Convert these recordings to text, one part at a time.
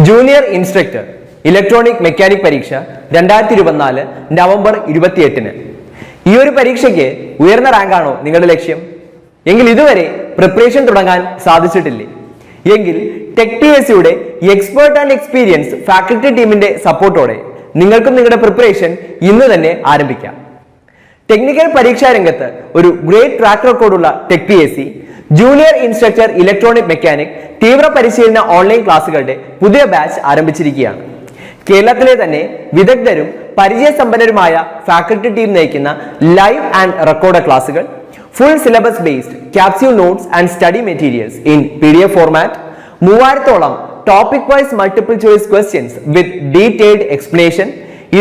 Junior instructor electronic mechanic പരീക്ഷ 2024 November 28-ന്. ഈ ഒരു പരീക്ഷയ്ക്ക് ഉയർന്ന റാങ്കാണോ നിങ്ങളുടെ ലക്ഷ്യം? എങ്കിൽ ഇതുവരെ പ്രിപ്പറേഷൻ തുടങ്ങാൻ സാധിച്ചിട്ടില്ലേ? എങ്കിൽ ടെക് PSCയുടെ എക്സ്പേർട്ട് ആൻഡ് എക്സ്പീരിയൻസ് ഫാക്കൽറ്റി ടീമിന്റെ സപ്പോർട്ടോടെ നിങ്ങൾക്കും നിങ്ങളുടെ പ്രിപ്പറേഷൻ ഇന്ന് തന്നെ ആരംഭിക്കാം. ടെക്നിക്കൽ പരീക്ഷാ രംഗത്ത് ഒരു ഗ്രേറ്റ് ട്രാക്ക് റെക്കോർഡുള്ള tech PSC junior instructor electronic mechanic തീവ്ര പരിശീലന ഓൺലൈൻ ക്ലാസുകളുടെ പുതിയ ബാച്ച് ആരംഭിച്ചിരിക്കുകയാണ്. കേരളത്തിലെ തന്നെ വിദഗ്ധരും പരിചയസമ്പന്നരുമായ ഫാക്കൽറ്റി ടീം നയിക്കുന്ന ലൈവ് ആൻഡ് റെക്കോർഡ് ക്ലാസുകൾ, full syllabus based capsule notes and study materials in PDF format, 3000 topic wise multiple choice questions with detailed explanation,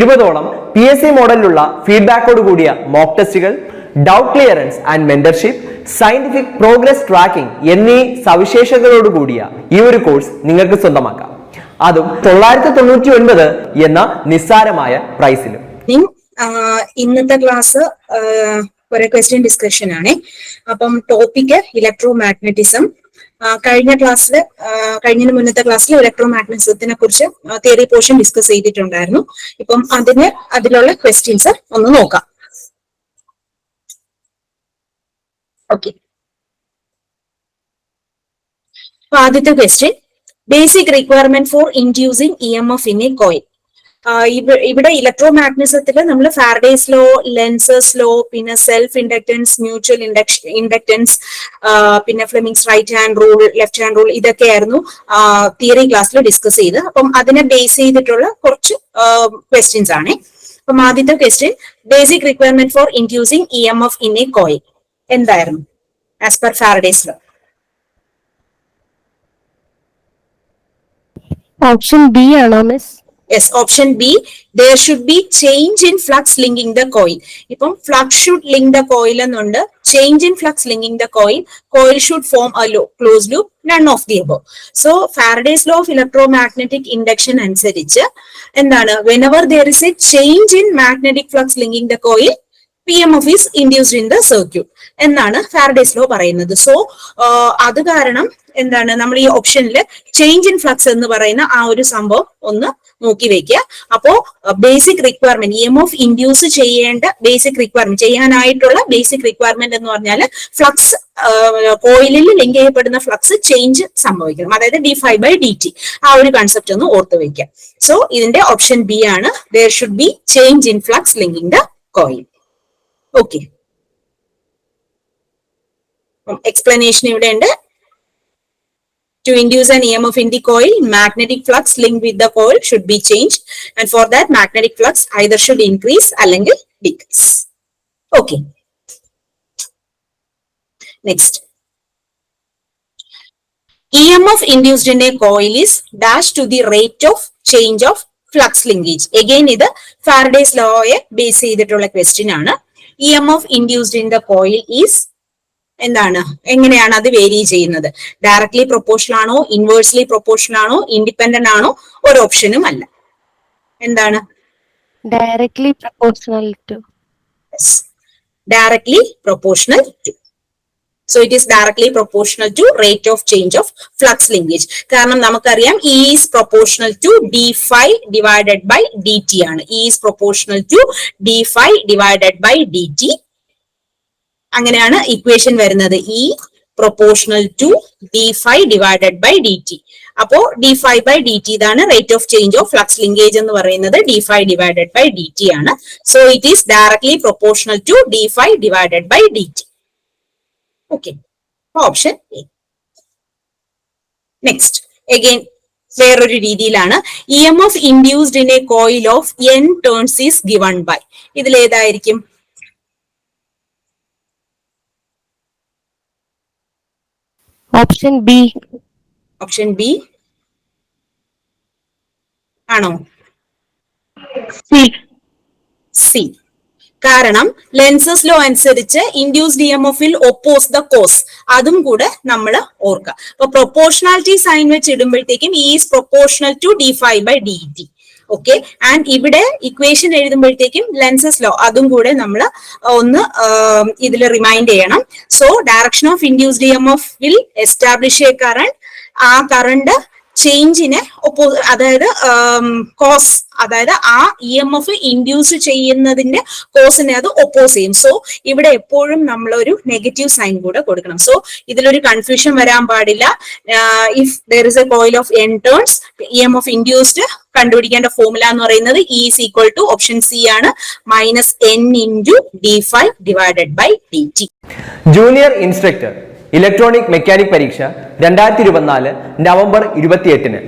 20 PSC മോഡലിലുള്ള ഫീഡ്ബാക്കോട് കൂടിയ മോക്ക് ടെസ്റ്റുകൾ, doubt clearance and mentorship, scientific progress tracking എന്നീ സവിശേഷതകളോട് കൂടിയ ഈ ഒരു കോഴ്സ് നിങ്ങൾക്ക് സ്വന്തമാക്കാം. അതും 999 എന്ന നിസ്സാരമായ പ്രൈസിലും. ഇന്നത്തെ ക്ലാസ് ഒരു ക്വസ്റ്റ്യൻ ഡിസ്കഷൻ ആണ്. അപ്പം ടോപ്പിക് ഇലക്ട്രോമാഗ്നറ്റിസം. കഴിഞ്ഞ മുന്നത്തെ ക്ലാസ്സിൽ ഇലക്ട്രോമാഗ്നറ്റിസത്തിനെ കുറിച്ച് തിയറി പോർഷൻ ഡിസ്കസ് ചെയ്തിട്ടുണ്ടായിരുന്നു. ഇപ്പം അതിലുള്ള ക്വസ്റ്റ്യൻസ് ഒന്ന് നോക്കാം. ഓക്കെ, ആദ്യത്തെ question, basic requirement for inducing EMF in a coil. ഇവിടെ ഇലക്ട്രോമാഗ്നറ്റിസത്തിൽ നമ്മൾ ഫാരഡേസ് ലോ, ലെൻസസ് ലോ, പിന്നെ സെൽഫ് ഇൻഡക്ടൻസ്, മ്യൂച്വൽ ഇൻഡക്ടൻസ്, പിന്നെ Fleming's right hand rule, left hand rule, ഇതൊക്കെയായിരുന്നു തിയറി ക്ലാസ്സിൽ ഡിസ്കസ് ചെയ്ത്. അപ്പം അതിനെ ബേസ് ചെയ്തിട്ടുള്ള കുറച്ച് ക്വസ്റ്റ്യൻസ് ആണ്. അപ്പം ആദ്യത്തെ question, basic requirement for inducing EMF in a coil എന്തായിരുന്നു as per Faraday's law? Option B ആണോ miss? Yes, option B. There should be change in flux linking the coil. Ipom flux should link the coil enuണ്ട്, change in flux linking the coil. Coil should form a closed loop. None of the above. So Faraday's law of electromagnetic induction അനുസരിച്ച് എന്താണ്, whenever there is a change in magnetic flux linking the coil, PMF is induced in the circuit എന്നാണ് Faraday's law പറയുന്നത്. So അത് കാരണം എന്താണ്, നമ്മൾ ഈ ഓപ്ഷനിൽ ചേഞ്ച് ഇൻ ഫ്ലക്സ് എന്ന് പറയുന്ന ആ ഒരു സംഭവം ഒന്ന് നോക്കി വെക്കുക. അപ്പോ ബേസിക് റിക്വയർമെന്റ്, EMF ഇൻഡ്യൂസ് ചെയ്യേണ്ട ബേസിക് റിക്വയർമെന്റ്, ചെയ്യാനായിട്ടുള്ള ബേസിക് റിക്വയർമെന്റ് എന്ന് പറഞ്ഞാൽ ഫ്ലക്സ്, കോയിലിൽ ലിങ്ക് ചെയ്യപ്പെടുന്ന ഫ്ലക്സ് ചേഞ്ച് സംഭവിക്കണം, അതായത് d∅dt. ആ ഒരു കൺസെപ്റ്റ് ഒന്ന് ഓർത്ത് വെക്കുക. സോ ഇതിന്റെ ഓപ്ഷൻ ബി ആണ്, there should be change in flux linking the coil. Okay, explanation ഇവിടെ ഉണ്ട്. To induce an EMF in the coil, magnetic flux linked with the coil should be changed, and for that magnetic flux either should increase അല്ലെങ്കിൽ decrease. Okay. Next. EMF induced in a coil is dash to the rate of change of flux linkage. Again ഇത് Faraday's law base ചെയ്തിട്ടുള്ള question ആണ്. EMF induced in the coil is എന്താണ്, എങ്ങനെയാണ് അത് vary ചെയ്യുന്നത്? Directly proportional ആണോ, inversely proportional ആണോ, independent ആണോ? ഒരു ഓപ്ഷനും അല്ല. എന്താണ്? Directly proportional to. Directly proportional to. So it is directly proportional to rate of change of flux linkage. കാരണം നമുക്കറിയാം E is proportional to d∅ divided by dt ആണ്. E is proportional to d∅ divided by dt. അങ്ങനെയാണ് equation വരുന്നത്, E proportional to d∅ divided by dt. അപ്പോ d∅ by dt ഇതാണ് rate of change of flux linkage എന്ന് പറയുന്നത്, d∅ divided by dt ആണ്. So it is directly proportional to d∅ divided by dt. Okay, option A. Next, again വേറൊരു രീതിയിലാണ്, EMF induced in a coil of n turns is given by. ഇതിലേതായിരിക്കും? Option B. Option B ആണോ? C. കാരണം Lenz's law അനുസരിച്ച് induced EMF-ൽ oppose the cause, അതും കൂടെ നമ്മൾ ഓർക്കുക. അപ്പൊ പ്രൊപ്പോർഷണാലിറ്റി സൈൻ വെച്ച് ഇടുമ്പോഴത്തേക്കും E is proportional to d∅ by dt. Okay, and ഇവിടെ ഇക്വേഷൻ എഴുതുമ്പോഴത്തേക്കും ലെൻസസ് ലോ അതും കൂടെ നമ്മൾ ഒന്ന് ഇതിൽ റിമൈൻഡ് ചെയ്യണം. So direction of induced EMF will establish a current. ആ കറണ്ട് ചേഞ്ചിനെ അതായത് കോസ്, അതായത് ആ ഇ എം എഫ് ഇൻഡ്യൂസ് ചെയ്യുന്നതിന്റെ കോസിനെ അത് ഒപ്പോസ് ചെയ്യും. സോ ഇവിടെ എപ്പോഴും നമ്മൾ ഒരു നെഗറ്റീവ് സൈൻ കൂടെ കൊടുക്കണം. സോ ഇതിലൊരു കൺഫ്യൂഷൻ വരാൻ പാടില്ല. If there is a coil of N turns, E M F induced കണ്ടുപിടിക്കേണ്ട ഫോർമുല എന്ന് പറയുന്നത് E is equal to option C ആണ്, minus N into d5 divided by dt. Junior instructor electronic mechanic പരീക്ഷ 2024 November 28-ന്.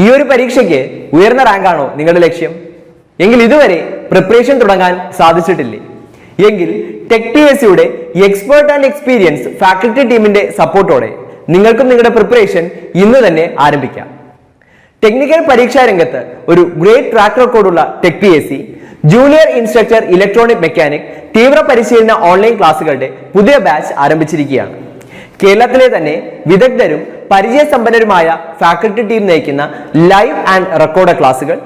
ഈ ഒരു പരീക്ഷയ്ക്ക് ഉയർന്ന rank ആണോ നിങ്ങളുടെ ലക്ഷ്യം? എങ്കിൽ ഇതുവരെ പ്രിപ്പറേഷൻ തുടങ്ങാൻ സാധിച്ചിട്ടില്ലേ? എങ്കിൽ ടെക് TSയുടെ എക്സ്പേർട്ട് ആൻഡ് എക്സ്പീരിയൻസ് ഫാക്കൽറ്റി ടീമിന്റെ സപ്പോർട്ടോടെ നിങ്ങൾക്കും നിങ്ങളുടെ പ്രിപ്പറേഷൻ ഇന്ന് തന്നെ ആരംഭിക്കാം. ടെക്നിക്കൽ പരീക്ഷാ രംഗത്ത് ഒരു ഗ്രേറ്റ് ട്രാക്ക് റെക്കോർഡുള്ള tech TSC junior instructor electronic mechanic തീവ്ര പരിശീലന ഓൺലൈൻ ക്ലാസുകളുടെ പുതിയ ബാച്ച് ആരംഭിച്ചിരിക്കുകയാണ്. കേരളത്തിലെ തന്നെ വിദഗ്ധരും പരിചയസമ്പന്നരുമായ ഫാക്കൽറ്റി ടീം നയിക്കുന്ന ലൈവ് ആൻഡ് റെക്കോർഡ് ക്ലാസുകൾ,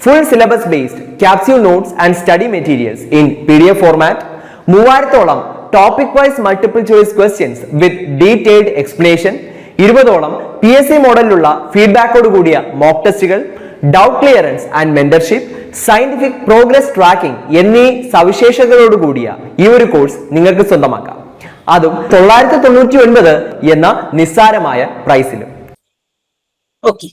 full syllabus based capsule notes and study materials in PDF format, 3000ഓളം topic wise multiple choice questions with detailed explanation, 20ഓളം PSC മോഡലിലുള്ള ഫീഡ്ബാക്കോട് കൂടിയ മോക്ക് ടെസ്റ്റുകൾ, doubt clearance and mentorship, scientific progress tracking എന്നീ സവിശേഷതകളോട് കൂടിയ ഈ ഒരു കോഴ്സ് നിങ്ങൾക്ക് സ്വന്തമാക്കാം. അതും 999 എന്ന നിസ്സാരമായ പ്രൈസിലും. ഓക്കെ,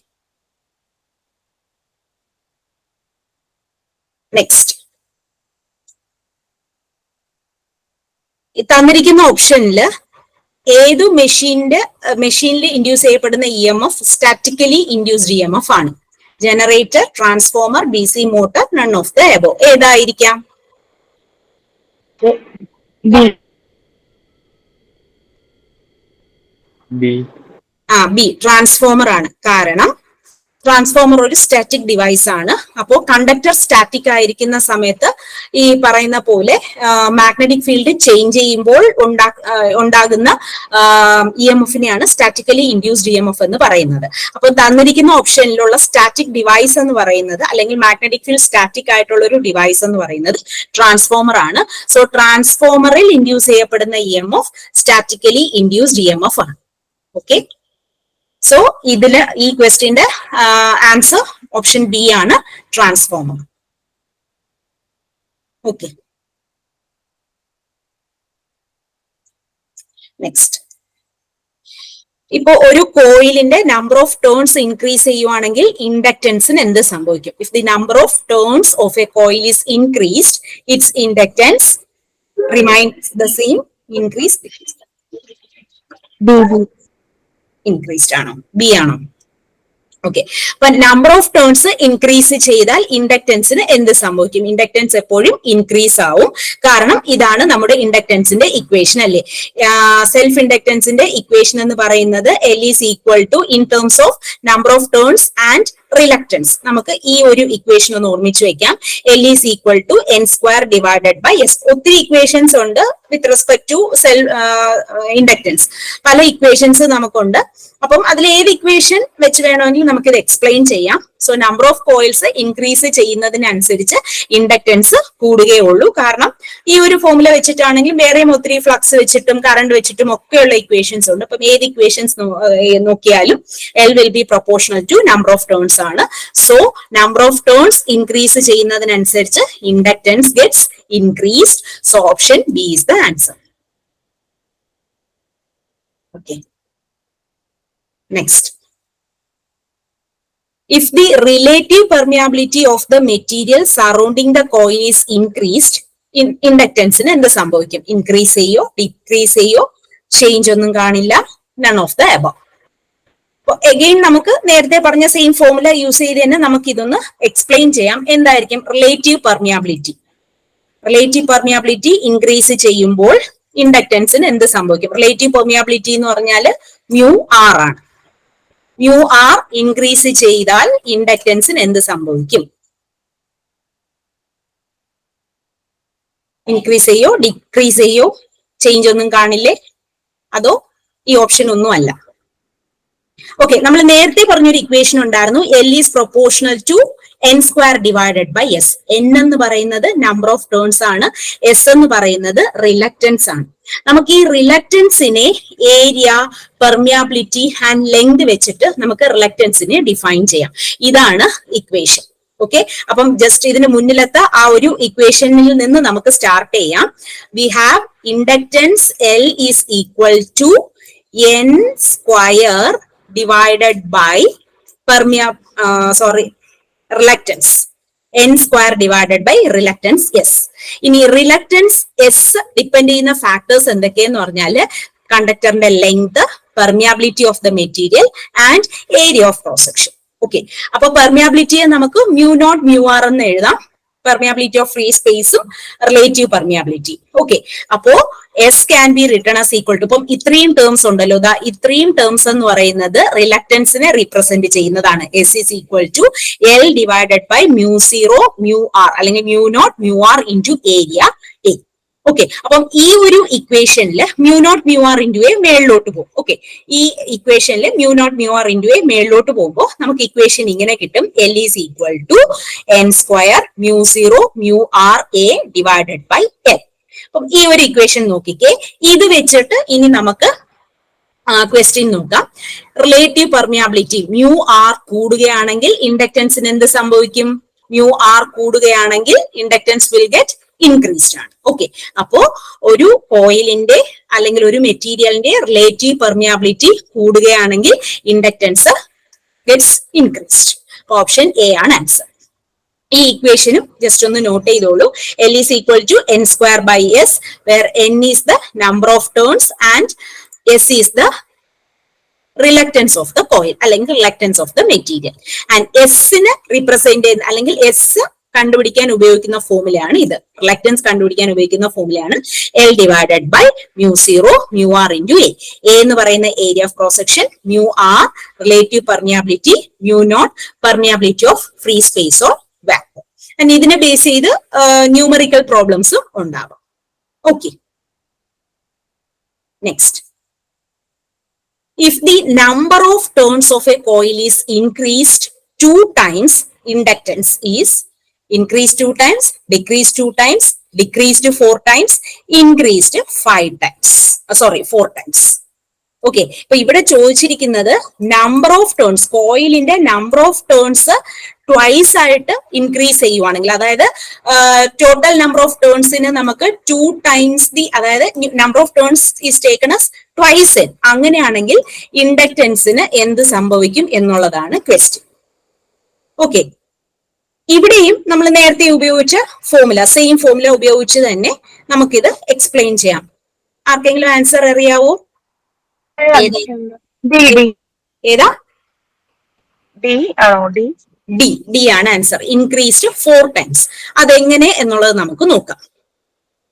നെക്സ്റ്റ് തന്നിരിക്കുന്ന ഓപ്ഷനിൽ ഏതു മെഷീനിൽ ഇൻഡ്യൂസ് ചെയ്യപ്പെടുന്ന EMF സ്റ്റാറ്റിക്കലി ഇൻഡ്യൂസ്ഡ് EMF ആണ്? Generator, transformer, DC motor, none of the above. ഏതായിരിക്കാം? ബി, ട്രാൻസ്ഫോമർ ആണ്. കാരണം ട്രാൻസ്ഫോമർ ഒരു സ്റ്റാറ്റിക് ഡിവൈസ് ആണ്. അപ്പോൾ കണ്ടക്ടർ സ്റ്റാറ്റിക് ആയിരിക്കുന്ന സമയത്ത് ഈ പറയുന്ന പോലെ മാഗ്നറ്റിക് ഫീൽഡ് ചേഞ്ച് ചെയ്യുമ്പോൾ ഉണ്ടാകുന്ന EMFനെയാണ് സ്റ്റാറ്റിക്കലി ഇൻഡ്യൂസ്ഡ് EMF എന്ന് പറയുന്നത്. അപ്പോൾ തന്നിരിക്കുന്ന ഓപ്ഷനിലുള്ള സ്റ്റാറ്റിക് ഡിവൈസ് എന്ന് പറയുന്നത്, അല്ലെങ്കിൽ മാഗ്നറ്റിക് ഫീൽഡ് സ്റ്റാറ്റിക് ആയിട്ടുള്ള ഒരു ഡിവൈസ് എന്ന് പറയുന്നത് ട്രാൻസ്ഫോമർ ആണ്. സോ ട്രാൻസ്ഫോമറിൽ ഇൻഡ്യൂസ് ചെയ്യപ്പെടുന്ന EMF സ്റ്റാറ്റിക്കലി ഇൻഡ്യൂസ്ഡ് EMF ആണ്. ഓക്കെ, സോ ഇതില് ഈ ക്വസ്റ്റ്യന്റെ ആൻസർ ഓപ്ഷൻ ബി ആണ്, ട്രാൻസ്ഫോമർ. Okay, next. ഇപ്പോ ഒരു കോയിലിന്റെ നമ്പർ ഓഫ് ടേൺസ് ഇൻക്രീസ് ചെയ്യുവാണെങ്കിൽ ഇൻഡക്ടൻസിന് എന്ത് സംഭവിക്കും? If the number of turns of A coil is increased, it's inductance remains the same, increase, increased ആണോ? ബി ആണോ? ഓക്കെ, അപ്പൊ നമ്പർ ഓഫ് ടേൺസ് ഇൻക്രീസ് ചെയ്താൽ ഇൻഡക്ടൻസിന് എന്ത് സംഭവിക്കും? ഇൻഡക്ടൻസ് എപ്പോഴും ഇൻക്രീസ് ആവും. കാരണം ഇതാണ് നമ്മുടെ ഇൻഡക്ടൻസിന്റെ ഇക്വേഷൻ അല്ലേ? സെൽഫ് ഇൻഡക്ടൻസിന്റെ ഇക്വേഷൻ എന്ന് പറയുന്നത് L is equal to in terms of number of turns and reluctance. നമുക്ക് ഈ ഒരു ഇക്വേഷൻ ഒന്ന് ഓർമ്മിച്ചു വെക്കാം. L is equal to N square divided by S. ഒത്തിരി ഇക്വേഷൻസ് ഉണ്ട് വിത്ത് റെസ്പെക്ട് ടു ഇൻഡക്ടൻസ്. പല ഇക്വേഷൻസ് നമുക്കുണ്ട്. അപ്പം അതിൽ ഏത് ഇക്വേഷൻ വെച്ച് വേണമെങ്കിൽ നമുക്ക് ഇത് എക്സ്പ്ലെയിൻ ചെയ്യാം. So number of coils increase ചെയ്യുന്നതിനനുസരിച്ച് ഇൻഡക്ടൻസ് കൂടുകയുള്ളൂ. കാരണം ഈ ഒരു ഫോർമുല വെച്ചിട്ടാണെങ്കിൽ വേറെയും ഒത്തിരി ഫ്ലക്സ് വെച്ചിട്ടും കറണ്ട് വെച്ചിട്ടും ഒക്കെയുള്ള ഇക്വേഷൻസ് ഉണ്ട്. അപ്പം ഏത് ഇക്വേഷൻസ് നോക്കിയാലും L will be proportional to number of turns ആണ്. So number of turns increase ചെയ്യുന്നതിനനുസരിച്ച് inductance gets increased. So option B is the answer. Okay. Next. If the relative permeability of the material surrounding the coil is increased, inductance in എന്ത് സംഭവിക്കും? Increase ചെയ്യോ, decrease ചെയ്യോ, change ഒന്നും കാണില്ല, none of the above. Again നമുക്ക് നേരത്തെ പറഞ്ഞ same formula use ചെയ്ത് തന്നെ നമുക്ക് ഇതൊന്ന് എക്സ്പ്ലെയിൻ ചെയ്യാം. എന്തായിരിക്കും റിലേറ്റീവ് പെർമിയാബിലിറ്റി? റിലേറ്റീവ് പെർമിയാബിലിറ്റി ഇൻക്രീസ് ചെയ്യുമ്പോൾ ഇൻഡക്ടൻസിന് എന്ത് സംഭവിക്കും? റിലേറ്റീവ് പെർമിയാബിലിറ്റി എന്ന് പറഞ്ഞാൽ മ്യൂ ആർ ആണ്. മ്യൂ ആർ ഇൻക്രീസ് ചെയ്താൽ ഇൻഡക്ടൻസിന് എന്ത് സംഭവിക്കും? ഇൻക്രീസ് ചെയ്യോ, ഡിക്രീസ് ചെയ്യോ, ചേഞ്ച് ഒന്നും കാണില്ലേ? അതോ ഈ ഓപ്ഷൻ ഒന്നും അല്ല? ഓക്കെ, നമ്മൾ നേരത്തെ പറഞ്ഞൊരു ഇക്വേഷൻ ഉണ്ടായിരുന്നു, L is proportional to n square divided by s. n എന്ന് പറയുന്നത് നമ്പർ ഓഫ് ടേൺസ് ആണ്, s എന്ന് പറയുന്നത് റിലക്റ്റൻസ് ആണ്. നമുക്ക് ഈ റിലക്റ്റൻസിനെ ഏരിയ, പെർമിയാബിലിറ്റി ആൻഡ് ലെങ്ത് വെച്ചിട്ട് നമുക്ക് റിലക്റ്റൻസിനെ ഡിഫൈൻ ചെയ്യാം. ഇതാണ് ഇക്വേഷൻ. ഓക്കെ, അപ്പം ജസ്റ്റ് ഇതിന് മുന്നിലത്തെ ആ ഒരു ഇക്വേഷനിൽ നിന്ന് നമുക്ക് സ്റ്റാർട്ട് ചെയ്യാം. We have inductance L is equal to n square divided by reluctance, n square divided by reluctance S. ഇനി റിലക്റ്റൻസ് S ഡിപ്പെൻഡ് ചെയ്യുന്ന ഫാക്ടേഴ്സ് എന്തൊക്കെയെന്ന് പറഞ്ഞാല് കണ്ടക്ടറിന്റെ length, permeability of the material and area of cross section. Okay, അപ്പൊ പെർമിയാബിലിറ്റിയെ നമുക്ക് mu naught mu R എന്ന് എഴുതാം. പെർമിയാബിലിറ്റി ഓഫ് ഫ്രീ സ്പേസും റിലേറ്റീവ് പെർമിയാബിലിറ്റി. ഓക്കെ, അപ്പോ S can be written as equal to, ഇപ്പം ഇത്രയും ടേംസ് ഉണ്ടല്ലോ, ഇത്രയും ടേംസ് എന്ന് പറയുന്നത് റിലക്റ്റൻസിനെ റീപ്രസെന്റ് ചെയ്യുന്നതാണ്. S is equal to L divided by mu zero mu R അല്ലെങ്കിൽ mu naught mu R into area A. Okay, അപ്പം ഈ ഒരു ഇക്വേഷനിൽ mu naught mu R into A മേളിലോട്ട് പോകും. ഓക്കെ, ഈ ഇക്വേഷനിൽ mu naught mu R into A മേളിലോട്ട് പോകുമ്പോൾ നമുക്ക് ഇക്വേഷൻ ഇങ്ങനെ കിട്ടും. L is equal to N square mu zero mu R A divided by L. അപ്പം ഈ ഒരു ഇക്വേഷൻ നോക്കിക്കേ. ഇത് വെച്ചിട്ട് ഇനി നമുക്ക് ക്വസ്റ്റ്യൻ നോക്കാം. റിലേറ്റീവ് പെർമിയാബിലിറ്റി മ്യൂ ആർ കൂടുകയാണെങ്കിൽ ഇൻഡക്റ്റൻസിന് എന്ത് സംഭവിക്കും? മ്യൂ ആർ കൂടുകയാണെങ്കിൽ ഇൻഡക്റ്റൻസ് വിൽ ഗെറ്റ് ഇൻക്രീസ്ഡ് ആണ്. ഓക്കെ, അപ്പോ ഒരു കോയിലിന്റെ അല്ലെങ്കിൽ ഒരു മെറ്റീരിയലിന്റെ റിലേറ്റീവ് പെർമിയാബിലിറ്റി കൂടുകയാണെങ്കിൽ inductance gets increased. Option A ആണ് ആൻസർ. ഈ ഇക്വേഷനും ജസ്റ്റ് ഒന്ന് നോട്ട് ചെയ്തോളൂ. L is equal to n square by s, where n is the number of turns and s is the reluctance of the coil അല്ലെങ്കിൽ reluctance of the material. And s നെ represent ചെയ്യുന്ന അല്ലെങ്കിൽ s കണ്ടുപിടിക്കാൻ ഉപയോഗിക്കുന്ന ഫോർമുലയാണ് ഇത്. Reluctance കണ്ടുപിടിക്കാൻ ഉപയോഗിക്കുന്ന ഫോർമുലയാണ് L divided by mu zero mu R into A. A എന്ന് പറയുന്ന area of cross section, mu R relative permeability, mu naught permeability of free space or vacuum. And ഇതിനെ ബേസ് ചെയ്ത് ന്യൂമറിക്കൽ പ്രോബ്ലംസും ഉണ്ടാവും. Okay, next. If the number of turns of a coil is increased 2 times, inductance is increased 2 times, decreased 2 times, decreased 4 times, increased 5 times. 4 times. Okay, ഇപ്പൊ ഇവിടെ ചോദിച്ചിരിക്കുന്നത് number of turns, കോയിലിന്റെ number of turns twice ആയിട്ട് increase ചെയ്യുവാണെങ്കിൽ, അതായത് total number of ടേൺസിന് നമുക്ക് 2 times the, അതായത് number of turns is taken as twice n, അങ്ങനെയാണെങ്കിൽ ഇൻഡക്റ്റൻസിന് എന്ത് സംഭവിക്കും എന്നുള്ളതാണ് ക്വസ്റ്റ്യൻ. ഓക്കെ, ഇവിടെയും നമ്മൾ നേരത്തെ ഉപയോഗിച്ച ഫോർമുല, സെയിം ഫോർമുല ഉപയോഗിച്ച് തന്നെ നമുക്കിത് എക്സ്പ്ലെയിൻ ചെയ്യാം. ആർക്കെങ്കിലും ആൻസർ അറിയാവോ? ഏതാ? ഡി ആണ് ആൻസർ. Increased 4 times. അതെങ്ങനെ എന്നുള്ളത് നമുക്ക് നോക്കാം.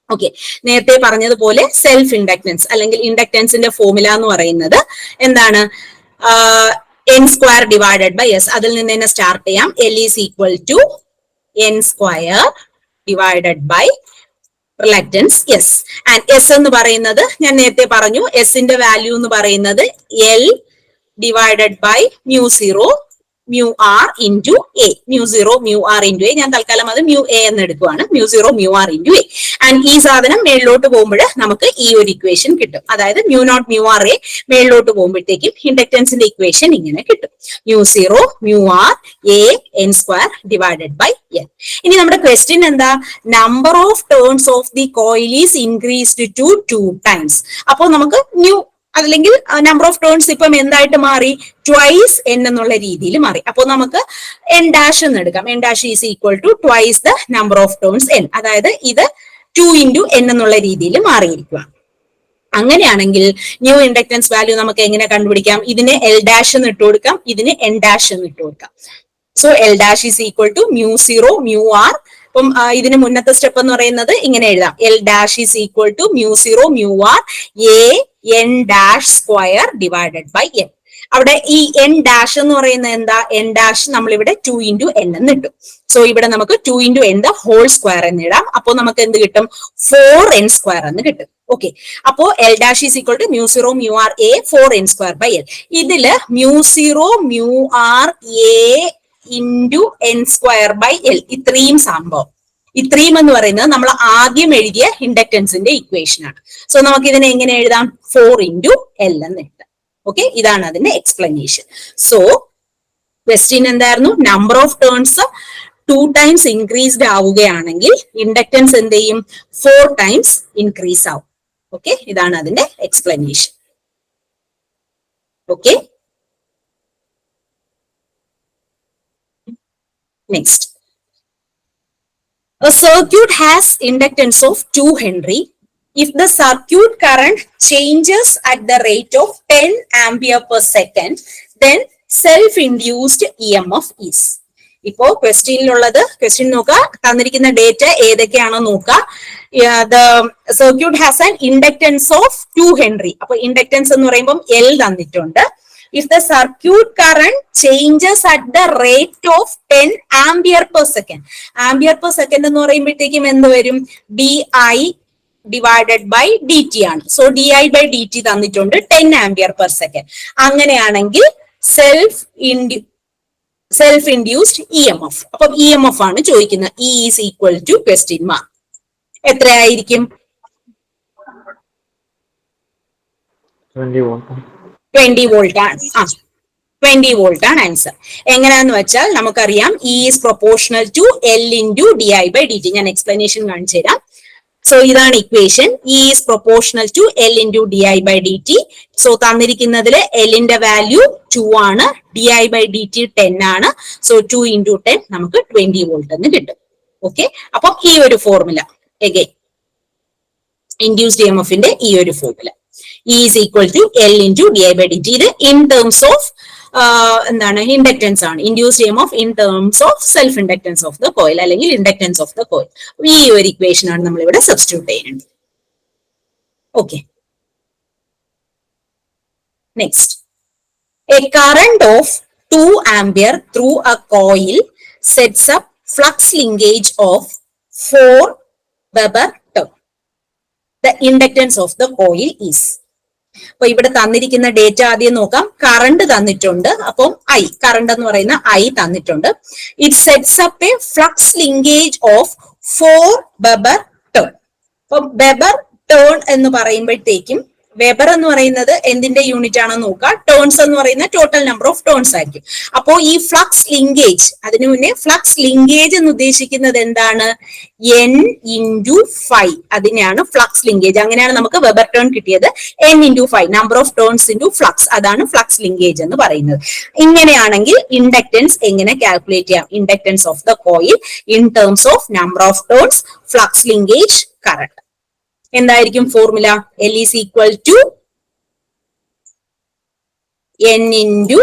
ഓക്കെ, നേരത്തെ പറഞ്ഞതുപോലെ സെൽഫ് ഇൻഡക്റ്റൻസ് അല്ലെങ്കിൽ ഇൻഡക്റ്റൻസിന്റെ ഫോർമുല എന്ന് പറയുന്നത് എന്താണ്? N square divided by S. അതിൽ നിന്ന് തന്നെ സ്റ്റാർട്ട് ചെയ്യാം. L is equal to N square divided by reluctance S. And S എന്ന് പറയുന്നത് ഞാൻ നേരത്തെ പറഞ്ഞു, എസിന്റെ വാല്യൂ എന്ന് പറയുന്നത് L divided by mu zero mu R into A. Mu zero mu R into A, ഞാൻ തൽക്കാലം അത് മ്യൂ എ എന്ന് എടുക്കുവാണ്. Mu zero mu R into A. And ഈ സാധനം മേളിലോട്ട് പോകുമ്പോൾ നമുക്ക് ഈ ഒരു ഇക്വേഷൻ കിട്ടും. അതായത് mu naught mu R A മേളിലോട്ട് പോകുമ്പോഴത്തേക്കും ഇൻഡക്റ്റൻസിന്റെ ഇക്വേഷൻ ഇങ്ങനെ കിട്ടും. Mu zero mu R A N square divided by N. ഇനി നമ്മുടെ ക്വസ്റ്റ്യൻ എന്താ? Number of turns of the coil is increased to 2 times. അപ്പോൾ നമുക്ക് ന്യൂ അല്ലെങ്കിൽ നമ്പർ ഓഫ് ടേൺസ് ഇപ്പം എന്തായിട്ട് മാറി? ട്വൈസ് എൻ എന്നുള്ള രീതിയിൽ മാറി. അപ്പോൾ നമുക്ക് എൻ ഡാഷ് എന്ന് എടുക്കാം. N dash is equal to twice the number of turns N. അതായത് ഇത് 2 into n എന്നുള്ള രീതിയിൽ മാറിയിരിക്കുക. അങ്ങനെയാണെങ്കിൽ ന്യൂ ഇൻഡക്റ്റൻസ് വാല്യൂ നമുക്ക് എങ്ങനെ കണ്ടുപിടിക്കാം? ഇതിന് എൽ ഡാഷ് എന്ന് ഇട്ട് കൊടുക്കാം, ഇതിന് എൻ ഡാഷ് എന്ന് ഇട്ട് കൊടുക്കാം. So L dash is equal to mu zero mu R. അപ്പം ഇതിന് മുന്നത്തെ സ്റ്റെപ്പ് എന്ന് പറയുന്നത് ഇങ്ങനെ എഴുതാം. L dash is equal to mu zero mu R A N dash square divided by N. അവിടെ ഈ എൻ ഡാഷ് എന്ന് പറയുന്നത് എന്താ? എൻ ഡാഷ് നമ്മളിവിടെ 2 into n എന്ന് ഇട്ടു. സോ ഇവിടെ നമുക്ക് 2 into n the whole square എന്ന് ഇടാം. അപ്പോൾ നമുക്ക് എന്ത് കിട്ടും? 4n സ്ക്വയർ എന്ന് കിട്ടും. ഓക്കെ, അപ്പോ L dash is equal to mu zero mu R A 4n square by L. ഇതില് mu zero mu R A into N square by L. ഇത്രയും സംഭവം, ഇത്രയും എന്ന് പറയുന്നത് നമ്മൾ ആദ്യം എഴുതിയ ഇൻഡക്ടൻസിന്റെ ഇക്വേഷൻ ആണ്. സോ നമുക്ക് ഇതിനെ എങ്ങനെ എഴുതാം? 4 ഇൻറ്റു എൽ എന്ന് എഴുതാം. ഓക്കെ, ഇതാണ് അതിന്റെ എക്സ്പ്ലനേഷൻ. സോ ക്വസ്റ്റ്യൻ എന്തായിരുന്നു? Number of turns 2 times increased ആവുകയാണെങ്കിൽ ഇൻഡക്ടൻസ് എന്ത് ചെയ്യും? 4 ടൈംസ് ഇൻക്രീസ് ആവും. ഓക്കെ, ഇതാണ് അതിന്റെ explanation. Okay, next. A circuit has inductance of 2 Henry. If the circuit current changes at the rate of 10 ampere per second, then self-induced EMF is. ഇപ്പോ ക്വസ്റ്റ്യനിലുള്ളത്, question നോക്കുക, തന്നിരിക്കുന്ന data ഏതൊക്കെയാണോ നോക്കുക. The circuit has an inductance of 2 Henry. അപ്പൊ inductance എന്ന് പറയുമ്പോൾ L തന്നിട്ടുണ്ട്. If the circuit current changes at the rate of 10 ampere per second. Ampere per second എന്ന് പറയുമ്പോഴത്തേക്കും എന്ത് വരും? DI divided by D T ആണ്. സോ DI by dt തന്നിട്ടുണ്ട് 10 ampere per second. അങ്ങനെയാണെങ്കിൽ സെൽഫ് ഇൻഡ്യൂസ്ഡ് EMF. അപ്പം EMF ആണ് ചോദിക്കുന്നത്. E is equal to question mark. എത്രയായിരിക്കും? 20 വോൾട്ട് ആണ്. 20 വോൾട്ട് ആണ് ആൻസർ. എങ്ങനെയാന്ന് വെച്ചാൽ നമുക്കറിയാം E is proportional to L into DI by dt. ഞാൻ എക്സ്പ്ലനേഷൻ കാണിച്ചു തരാം. സോ ഇതാണ് equation. E is proportional to L into DI by dt. So തന്നിരിക്കുന്നതിൽ L ന്റെ വാല്യൂ 2 ആണ്, DI by dt 10 ആണ്. സോ 2 into 10 നമുക്ക് 20 വോൾട്ട് എന്ന് കിട്ടും. ഓക്കെ, അപ്പം ഈ ഒരു ഫോർമുല അഗൈൻ ഇൻഡ്യൂസ്ഡ് EMFന്റെ ഈ ഒരു formula E is equal to L into DI by dt. ഇത് ഇൻ ടേംസ് ഓഫ് എന്താണ്? ഇൻഡക്ടൻസ് ആണ്. Induced EMF in terms of self inductance of the coil അല്ലെങ്കിൽ ഇൻഡക്ടൻസ് ഓഫ് ദ കോയിൽ. ഈ ഒരു equation ആണ് നമ്മൾ ഇവിടെ സബ്സ്റ്റിറ്റ്യൂട്ട് ചെയ്യുന്നത്. Okay, next. A current of 2 ampere through A coil sets up flux linkage of 4 weber turn. The inductance of the coil is. അപ്പൊ ഇവിടെ തന്നിരിക്കുന്ന ഡേറ്റ ആദ്യം നോക്കാം. കറണ്ട് തന്നിട്ടുണ്ട്. അപ്പം കറണ്ട് എന്ന് പറയുന്ന I തന്നിട്ടുണ്ട്. It sets up A flux linkage of 4 weber turn. അപ്പൊ വെബർ ടേൺ എന്ന് പറയുമ്പോഴത്തേക്കും വെബർ എന്ന് പറയുന്നത് എന്തിന്റെ യൂണിറ്റ് ആണെന്ന് നോക്കുക. ടേൺസ് എന്ന് പറയുന്ന ടോട്ടൽ നമ്പർ ഓഫ് ടേൺസ് ആയിരിക്കും. അപ്പോ ഈ ഫ്ലക്സ് ലിങ്കേജ്, അതിനു മുന്നേ ഫ്ലക്സ് ലിങ്കേജ് എന്ന് ഉദ്ദേശിക്കുന്നത് എന്താണ്? N into 5. അതിനെയാണ് ഫ്ലക്സ് ലിങ്കേജ്. അങ്ങനെയാണ് നമുക്ക് വെബർ ടേൺ കിട്ടിയത്. N into 5 number of turns into flux, അതാണ് ഫ്ലക്സ് ലിങ്കേജ് എന്ന് പറയുന്നത്. ഇങ്ങനെയാണെങ്കിൽ ഇൻഡക്ടൻസ് എങ്ങനെ കാൽക്കുലേറ്റ് ചെയ്യാം? Inductance of the coil in terms of number of turns, flux linkage, current. എന്തായിരിക്കും formula? L is equal to N into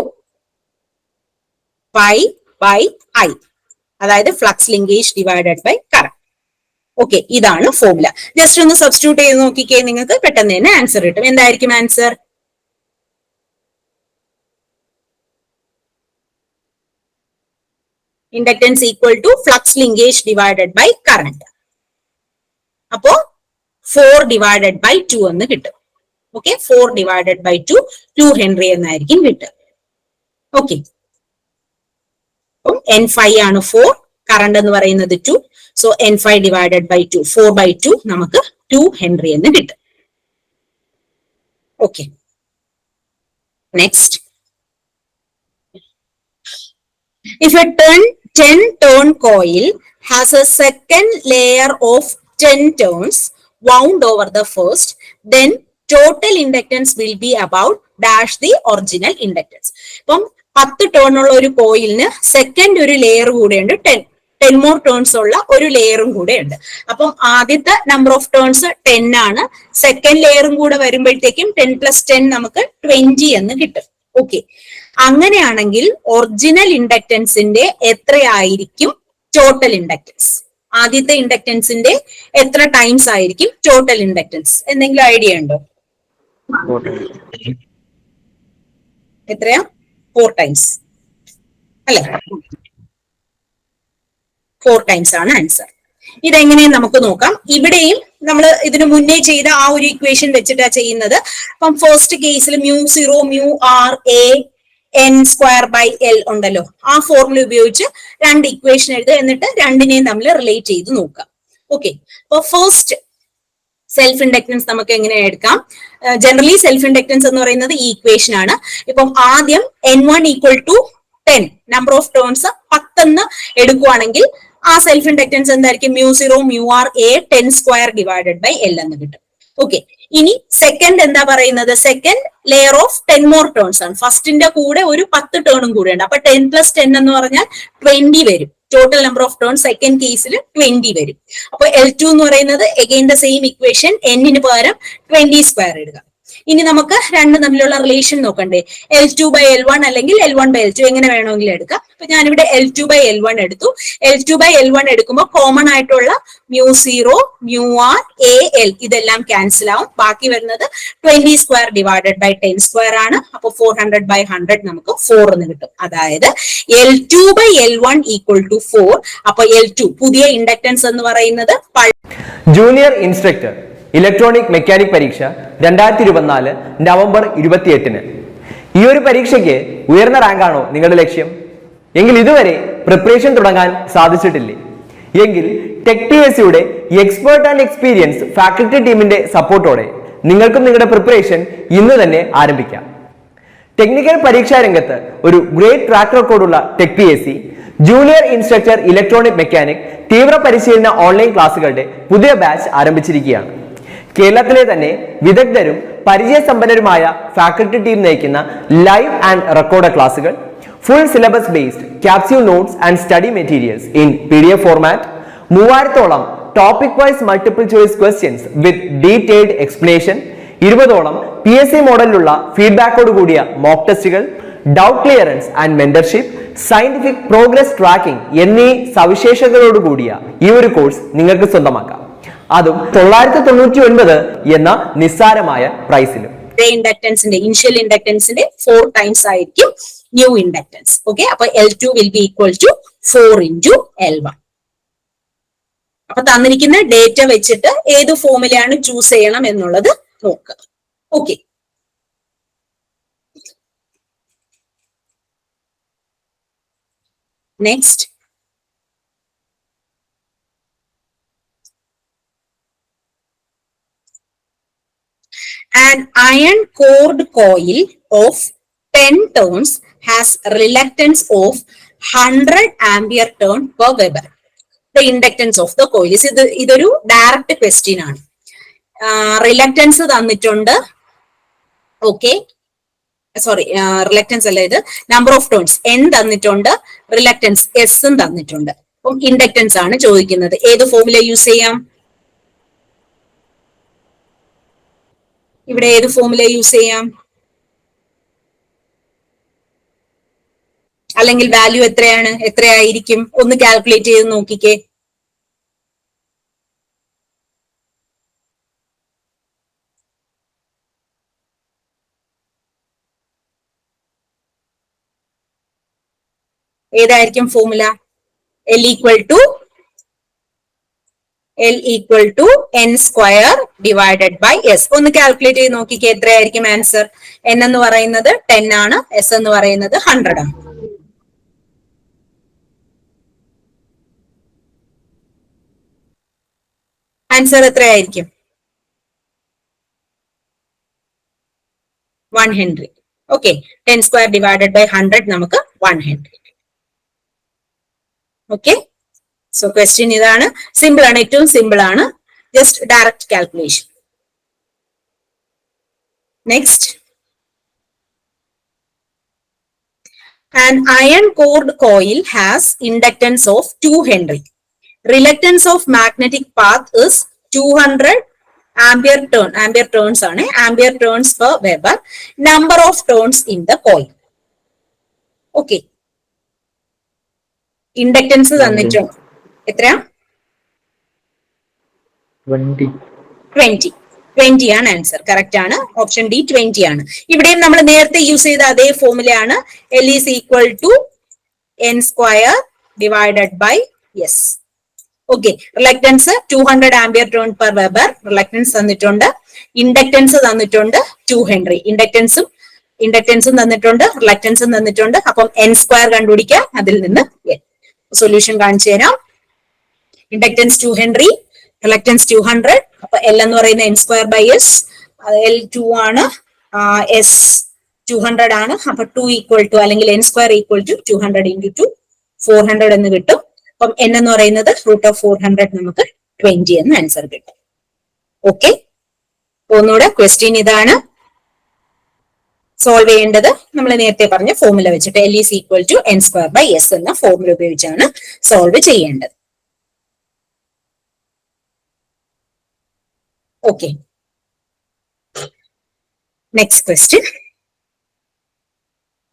pi by I. അതായത് flux linkage divided by current. Okay, ഇതാണ് formula. Just ഒന്ന് substitute ചെയ്ത് നോക്കിക്കേ, നിങ്ങൾക്ക് പെട്ടെന്ന് തന്നെ answer കിട്ടും. എന്തായിരിക്കും answer? Inductance equal to flux linkage divided by current. അപ്പോ 4 divided by 2 എന്ന് കിട്ടും. ഓക്കെ, 4 divided by 2 ഹെൻറി എന്നായിരിക്കും കിട്ടുക. ഓക്കെ, N5 ആണ് 4, കറണ്ട് എന്ന് പറയുന്നത് 2. So N5 divided by 2, 4 by 2 നമുക്ക് 2 ഹെൻറി എന്ന് കിട്ടും. Okay, next. If a 10 turn coil has a second layer of 10 turns wound over the first, then total inductance will be about dash the original inductance. ഇപ്പം 10 turn ഉള്ള ഒരു കോയിലിന് second ഒരു layer കൂടെ ഉണ്ട്. 10 more turns ഉള്ള ഒരു ലെയറും കൂടെ ഉണ്ട്. അപ്പം ആദ്യത്തെ നമ്പർ ഓഫ് ടേൺസ് 10 ആണ്. സെക്കൻഡ് ലെയറും കൂടെ വരുമ്പോഴത്തേക്കും 10 + 10 നമുക്ക് 20 എന്ന് കിട്ടും. ഓക്കെ, അങ്ങനെയാണെങ്കിൽ ഒറിജിനൽ ഇൻഡക്ടൻസിന്റെ എത്രയായിരിക്കും ടോട്ടൽ ഇൻഡക്ടൻസ്? ആദ്യത്തെ ഇൻഡക്ടൻസിന്റെ എത്ര ടൈംസ് ആയിരിക്കും ടോട്ടൽ ഇൻഡക്ടൻസ്? എന്തെങ്കിലും ഐഡിയ ഉണ്ടോ? എത്രയാ? 4 ടൈംസ് അല്ലെ? 4 ടൈംസ് ആണ് ആൻസർ. ഇതെങ്ങനെ നമുക്ക് നോക്കാം. ഇവിടെയും നമ്മൾ ഇതിനു മുന്നേ ചെയ്ത ആ ഒരു ഇക്വേഷൻ വെച്ചിട്ടാണ് ചെയ്യുന്നത്. അപ്പം ഫസ്റ്റ് കേസിൽ μ0 μr a N square by L ഉണ്ടല്ലോ, ആ ഫോർമുല ഉപയോഗിച്ച് രണ്ട് ഇക്വേഷൻ എഴുതുക, എന്നിട്ട് രണ്ടിനെയും തമ്മിൽ റിലേറ്റ് ചെയ്ത് നോക്കുക. ഓക്കെ, അപ്പൊ ഫസ്റ്റ് സെൽഫ് ഇൻഡക്ടൻസ് നമുക്ക് എങ്ങനെ എടുക്കാം? ജനറലി സെൽഫ് ഇൻഡക്ടൻസ് എന്ന് പറയുന്നത് ഈ ഇക്വേഷൻ ആണ്. ഇപ്പം ആദ്യം N1 equal to 10, number of turns 10 എടുക്കുവാണെങ്കിൽ ആ സെൽഫ് ഇൻഡക്ടൻസ് എന്തായിരിക്കും? μ0 μr a 10 square divided by L എന്ന് കിട്ടും. ഓക്കെ, ഇനി സെക്കൻഡ് എന്താ പറയുന്നത്? Second layer of 10 more turns ആണ്. ഫസ്റ്റിന്റെ കൂടെ ഒരു 10 ടേണും കൂടെ ഉണ്ട്. അപ്പൊ 10 + 10 എന്ന് പറഞ്ഞാൽ 20 വരും. Total number of turn second കേസിൽ 20 വരും. അപ്പൊ L2 എന്ന് പറയുന്നത് അഗൈൻ ദ സെയിം ഇക്വേഷൻ, എന്നിന് പകരം 20 സ്ക്വയർ ഇടുക. ഇനി നമുക്ക് രണ്ടും തമ്മിലുള്ള റിലേഷൻ നോക്കണ്ടേ? L2 by L1 അല്ലെങ്കിൽ L1 by L2 എങ്ങനെ വേണമെങ്കിലും എടുക്കാം. അപ്പൊ ഞാനിവിടെ L2 by L1 എടുത്തു. L2 by L1 എടുക്കുമ്പോൾ കോമൺ ആയിട്ടുള്ള μ0 μr a l ഇതെല്ലാം ക്യാൻസൽ ആവും. ബാക്കി വരുന്നത് 20 സ്ക്വയർ ഡിവൈഡഡ് ബൈ 10 സ്ക്വയർ ആണ്. അപ്പൊ 400 by 100 നമുക്ക് 4 എന്ന് കിട്ടും. അതായത് L2 by L1 equal to 4. അപ്പൊ L2 പുതിയ ഇൻഡക്ടൻസ് എന്ന് പറയുന്നത് ജൂനിയർ ഇൻസ്ട്രക്ടർ ഇലക്ട്രോണിക് മെക്കാനിക് പരീക്ഷ 2024 നവംബർ 28. ഈ ഒരു പരീക്ഷയ്ക്ക് ഉയർന്ന റാങ്ക് ആണോ നിങ്ങളുടെ ലക്ഷ്യം? എങ്കിൽ ഇതുവരെ പ്രിപ്പറേഷൻ തുടങ്ങാൻ സാധിച്ചിട്ടില്ലേ? എങ്കിൽ ടെക് PSCയുടെ എക്സ്പേർട്ട് ആൻഡ് എക്സ്പീരിയൻസ് ഫാക്കൽറ്റി ടീമിന്റെ സപ്പോർട്ടോടെ നിങ്ങൾക്കും നിങ്ങളുടെ പ്രിപ്പറേഷൻ ഇന്ന് തന്നെ ആരംഭിക്കാം. ടെക്നിക്കൽ പരീക്ഷാ രംഗത്ത് ഒരു ഗ്രേറ്റ് ട്രാക്ക് റെക്കോർഡുള്ള tech PSC junior instructor electronic mechanic തീവ്ര പരിശീലന ഓൺലൈൻ ക്ലാസുകളുടെ പുതിയ ബാച്ച് ആരംഭിച്ചിരിക്കുകയാണ്. കേരളത്തിലെ തന്നെ വിദഗ്ധരും പരിചയസമ്പന്നരുമായ ഫാക്കൽറ്റി ടീം നയിക്കുന്ന ലൈവ് ആൻഡ് റെക്കോർഡ് ക്ലാസുകൾ, full syllabus based capsule notes and study materials in PDF format, 3000ഓളം topic wise multiple choice questions with detailed explanation, 20ഓളം PSC മോഡലിലുള്ള ഫീഡ്ബാക്കോട് കൂടിയ മോക്ക് ടെസ്റ്റുകൾ, doubt clearance and mentorship, scientific progress tracking എന്നീ സവിശേഷതകളോട് കൂടിയ ഈ ഒരു കോഴ്സ് നിങ്ങൾക്ക് സ്വന്തമാക്കാം. അതും 999 എന്ന നിസ്സാരമായ പ്രൈസിലും. ഇൻഡക്ടൻസിന്റെ ഇനിഷ്യൽ ഇൻഡക്ടൻസിന്റെ 4 ടൈംസ് ആയിരിക്കും ന്യൂ ഇൻഡക്ടൻസ്. ഓക്കെ, അപ്പൊ L2 will be equal to 4 into L1. അപ്പൊ തന്നിരിക്കുന്ന ഡേറ്റ വെച്ചിട്ട് ഏത് ഫോമിലാണ് ചൂസ് ചെയ്യണം എന്നുള്ളത് നോക്കുക. Okay, next an iron cored coil of 10 turns has reluctance of 100 ampere turn per Weber. The inductance of the coil is ഇതൊരു ഡയറക്റ്റ് ക്വസ്റ്റ്യൻ ആണ്. റിലക്റ്റൻസ് തന്നിട്ടുണ്ട്. ഓക്കെ, സോറി, റിലക്റ്റൻസ് അല്ല, ഇത് നമ്പർ ഓഫ് ടേൺസ് N തന്നിട്ടുണ്ട്, reluctance S തന്നിട്ടുണ്ട്. അപ്പം inductance ആണ് ചോദിക്കുന്നത്. ഏത് ഫോമുല യൂസ് ചെയ്യാം? ഇവിടെ ഏത് ഫോമുല യൂസ് ചെയ്യാം? അല്ലെങ്കിൽ വാല്യൂ എത്രയായിരിക്കും? ഒന്ന് കാൽക്കുലേറ്റ് ചെയ്ത് നോക്കിക്കേ. ഏതായിരിക്കും formula? L equal to N square divided by S. ഒന്ന് കാൽക്കുലേറ്റ് ചെയ്ത് നോക്കിക്കേ, എത്രയായിരിക്കും ആൻസർ? N എന്ന് പറയുന്നത് 10 ആണ്, S എന്ന് പറയുന്നത് 100 ആണ്. ആൻസർ എത്രയായിരിക്കും? 1 henry. Okay, 10 square divided by 100 നമുക്ക് 1 ഹെൻറി. ഓക്കെ, സോ ക്വസ്റ്റ്യൻ ഇതാണ്. സിമ്പിൾ ആണ്, ഏറ്റവും സിമ്പിൾ ആണ്. Just direct calculation. Next, an iron cored coil has inductance of 2 Henry. Reluctance of magnetic path is 200 ampere turn. Ampere turns ആണ്, ampere turns per Weber. Number of turns in the coil. Okay. Inductance തന്നിട്ടുണ്ട്. എത്രയാ? 20 ആണ് answer. Correct ആണ്, option D 20 ആണ്. ഇവിടെയും നമ്മൾ നേരത്തെ use ചെയ്ത അതേ ഫോമുലയാണ്. L is equal to N square divided by S. Okay, reluctance 200 ampere turn per weber reluctance തന്നിട്ടുണ്ട്. ഇൻഡക്ടൻസ് തന്നിട്ടുണ്ട് 2 ഹെൻറി. ഇൻഡക്ടൻസും ഇൻഡക്ടൻസും തന്നിട്ടുണ്ട്, റിലക്ടൻസും തന്നിട്ടുണ്ട്. അപ്പം n സ്ക്വയർ കണ്ടുപിടിക്കുക, അതിൽ നിന്ന് സൊല്യൂഷൻ കാണിച്ചു തരാം. Inductance 2 henry, reluctance 200. അപ്പൊ L എന്ന് പറയുന്നത് n square by s, L 2 ആണ്, S 200 ആണ്. അപ്പൊ 2 ഈക്വൽ ടു അല്ലെങ്കിൽ n square equal to 200 into 2 400 എന്ന് കിട്ടും. അപ്പം n എന്ന് പറയുന്നത് √400, നമുക്ക് 20 എന്ന് ആൻസർ കിട്ടും. ഓക്കെ, ഒന്നുകൂടെ ക്വസ്റ്റ്യൻ ഇതാണ്. സോൾവ് ചെയ്യേണ്ടത് നമ്മൾ നേരത്തെ പറഞ്ഞ ഫോർമുല വെച്ചിട്ട് L is equal to n square by s എന്ന ഫോർമുല ഉപയോഗിച്ചാണ് സോൾവ് ചെയ്യേണ്ടത്. Okay, next question.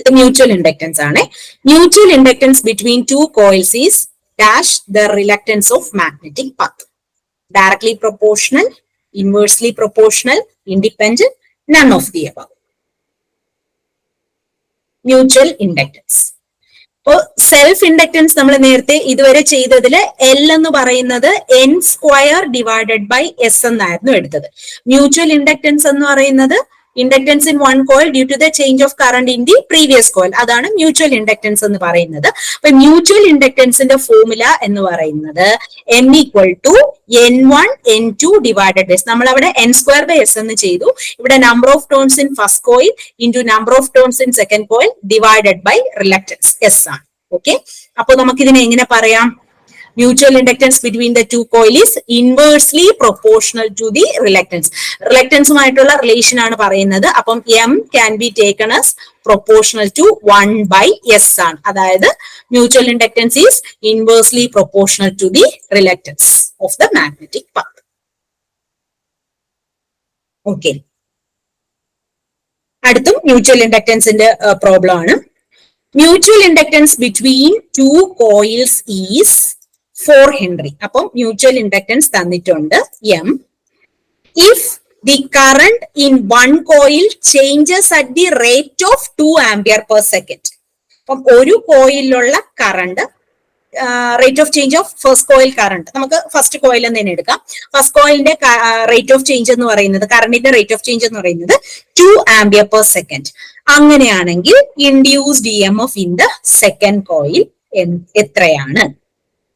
ഇത് മ്യൂച്വൽ ഇൻഡക്ടൻസ് ആണ്. Mutual inductance between two coils is dash the reluctance of magnetic path. Directly proportional, inversely proportional, independent, none of the above. Mutual inductance. ഇപ്പോ self inductance നമ്മൾ നേരത്തെ ഇതുവരെ ചെയ്തതില് L എന്ന് പറയുന്നത് n square divided by s എന്നായിരുന്നു എടുത്തത്. Mutual inductance എന്ന് പറയുന്നത് inductance in one coil due to the change of current in the previous coil, അതാണ് മ്യൂച്വൽ ഇൻഡക്ടൻസ് എന്ന് പറയുന്നത്. അപ്പൊ മ്യൂച്വൽ ഇൻഡക്ടൻസിന്റെ ഫോർമുല എന്ന് പറയുന്നത് m equal to n1 n2 divided by s. നമ്മൾ അവിടെ n സ്ക്വയർ ബൈ s എന്ന് ചെയ്തു. ഇവിടെ number of turns in first coil into number of turns in second coil divided by reluctance s ആണ്. ഓക്കെ, അപ്പൊ നമുക്ക് ഇതിനെ എങ്ങനെ പറയാം? Mutual inductance between the two coil is inversely proportional to the reluctance. റിലക്ടൻസുമായിട്ടുള്ള റിലേഷൻ ആണ് പറയുന്നത്. അപ്പം m can be taken as proportional to 1 by s ആണ്. അതായത് mutual inductance is inversely proportional to the reluctance of the magnetic path. Okay, അടുത്തും mutual ഇൻഡക്ടൻസിന്റെ problem ആണ്. Mutual inductance between two coils is 4 Henry. അപ്പം mutual inductance തന്നിട്ടുണ്ട് m. If the current in one coil changes at the rate of 2 ampere per second. അപ്പം ഒരു കോയിലുള്ള current, rate of change of first coil current, നമുക്ക് first coil എന്ന് തന്നെ എടുക്കാം. First കോയിലിന്റെ റേറ്റ് ഓഫ് ചേഞ്ച് എന്ന് പറയുന്നത്, കറണ്ടിന്റെ റേറ്റ് ഓഫ് ചേഞ്ച് എന്ന് പറയുന്നത് 2 ആംപിയർ പെർ സെക്കൻഡ്. അങ്ങനെയാണെങ്കിൽ induced EMF in the second coil എത്രയാണ്?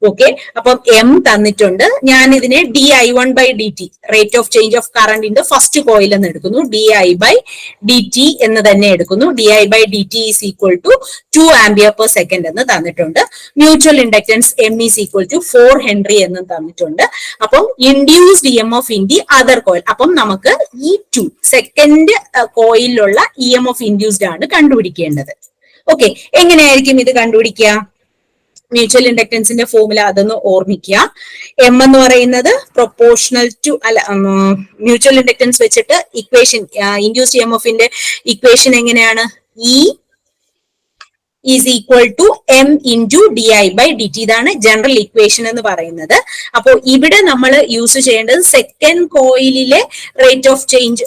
ഓക്കെ, അപ്പം m തന്നിട്ടുണ്ട്. ഞാൻ ഇതിനെ di1/dt, rate of change of current in the first coil എന്ന് എടുക്കുന്നു. di/dt എന്ന് തന്നെ എടുക്കുന്നു. di/dt is equal to 2 ampere per second എന്ന് തന്നിട്ടുണ്ട്. Mutual inductance m is equal to 4 henry എന്ന് തന്നിട്ടുണ്ട്. അപ്പം induced EMF in the other coil, അപ്പം നമുക്ക് E2 സെക്കൻഡ് കോയിലുള്ള EMF ഇൻഡ്യൂസ്ഡ് ആണ് കണ്ടുപിടിക്കേണ്ടത്. ഓക്കെ, എങ്ങനെയായിരിക്കും ഇത് കണ്ടുപിടിക്കുക? മ്യൂച്വൽ ഇൻഡക്ടൻസിന്റെ ഫോർമുല അതൊന്ന് ഓർമ്മിക്കുക. m എന്ന് പറയുന്നത് പ്രൊപ്പോർഷണൽ ടു, അല്ല, മ്യൂച്വൽ ഇൻഡക്ടൻസ് വെച്ചിട്ട് ഇക്വേഷൻ, ഇൻഡ്യൂസ്ഡ് EMFന്റെ ഇക്വേഷൻ എങ്ങനെയാണ്? E is equal to m into di/dt. ഇതാണ് ജനറൽ ഇക്വേഷൻ എന്ന് പറയുന്നത്. അപ്പോൾ ഇവിടെ നമ്മൾ യൂസ് ചെയ്യേണ്ടത് സെക്കൻഡ് കോയിലിലെ റേറ്റ് ഓഫ് ചേഞ്ച്,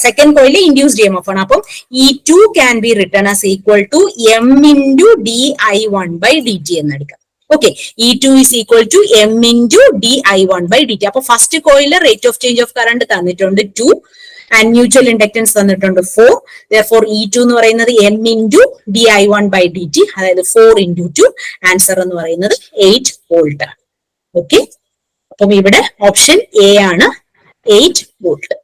സെക്കൻഡ് കോയിലിലെ ഇൻഡ്യൂസ്ഡ് EMF ആണ്. അപ്പം E2 can be written as equal to m into di1/dt എന്ന് എടുക്കാം. ഓക്കെ, E2 is equal to m into di1/dt. അപ്പൊ ഫസ്റ്റ് കോയിലിലെ rate of change of current തന്നിട്ടുണ്ട് 2 ആൻഡ് മ്യൂച്വൽ ഇൻഡക്ടൻസ് തന്നിട്ടുണ്ട് 4. therefore E2 എന്ന് പറയുന്നത് m ഇൻറ്റു di1/dt, അതായത് 4 ഇൻറ്റു 2. ആൻസർ എന്ന് പറയുന്നത് 8 വോൾട്ട് ആണ്. ഓക്കെ, അപ്പം ഇവിടെ ഓപ്ഷൻ എ ആണ് 8 വോൾട്ട്.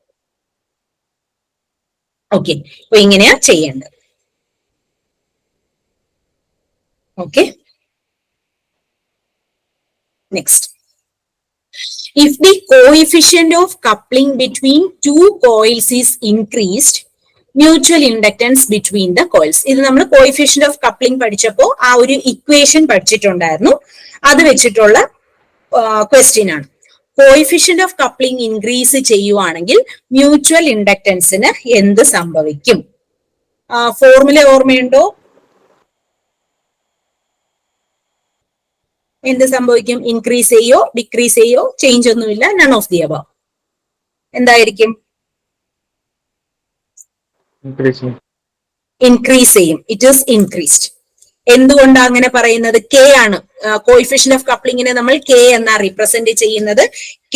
ഓക്കെ, അപ്പൊ ഇങ്ങനെയാ ചെയ്യേണ്ടത്. Okay, next. If the coefficient of coupling between two coils is increased, mutual inductance between the coils. ഇത് നമ്മൾ കോയിഫിഷ്യന്റ് ഓഫ് കപ്ലിംഗ് പഠിച്ചപ്പോൾ ആ ഒരു ഇക്വേഷൻ പഠിച്ചിട്ടുണ്ടായിരുന്നു. അത് വെച്ചിട്ടുള്ള ക്വസ്റ്റ്യൻ ആണ്. കോയിഫിഷ്യന്റ് ഓഫ് കപ്ലിംഗ് ഇൻക്രീസ് ചെയ്യുവാണെങ്കിൽ മ്യൂച്വൽ ഇൻഡക്ടൻസിന് എന്ത് സംഭവിക്കും? ഫോർമുല ഓർമ്മയുണ്ടോ? എന്ത് സംഭവിക്കും? ഇൻക്രീസ് ചെയ്യോ ഡിക്രീസ് ചെയ്യോ? ചേഞ്ച് ഒന്നുമില്ല, നൺ ഓഫ് ദി അബവ്. എന്തായിരിക്കും? ഇൻക്രീസ് ചെയ്യും. It is increased. എന്തുകൊണ്ടാണ് അങ്ങനെ പറയുന്നത്? കെ ആണ്. കോയിഫിഷ്യന്റ് ഓഫ് കപ്ലിങ്ങിനെ നമ്മൾ കെ എന്നാ റീപ്രസെന്റ് ചെയ്യുന്നത്.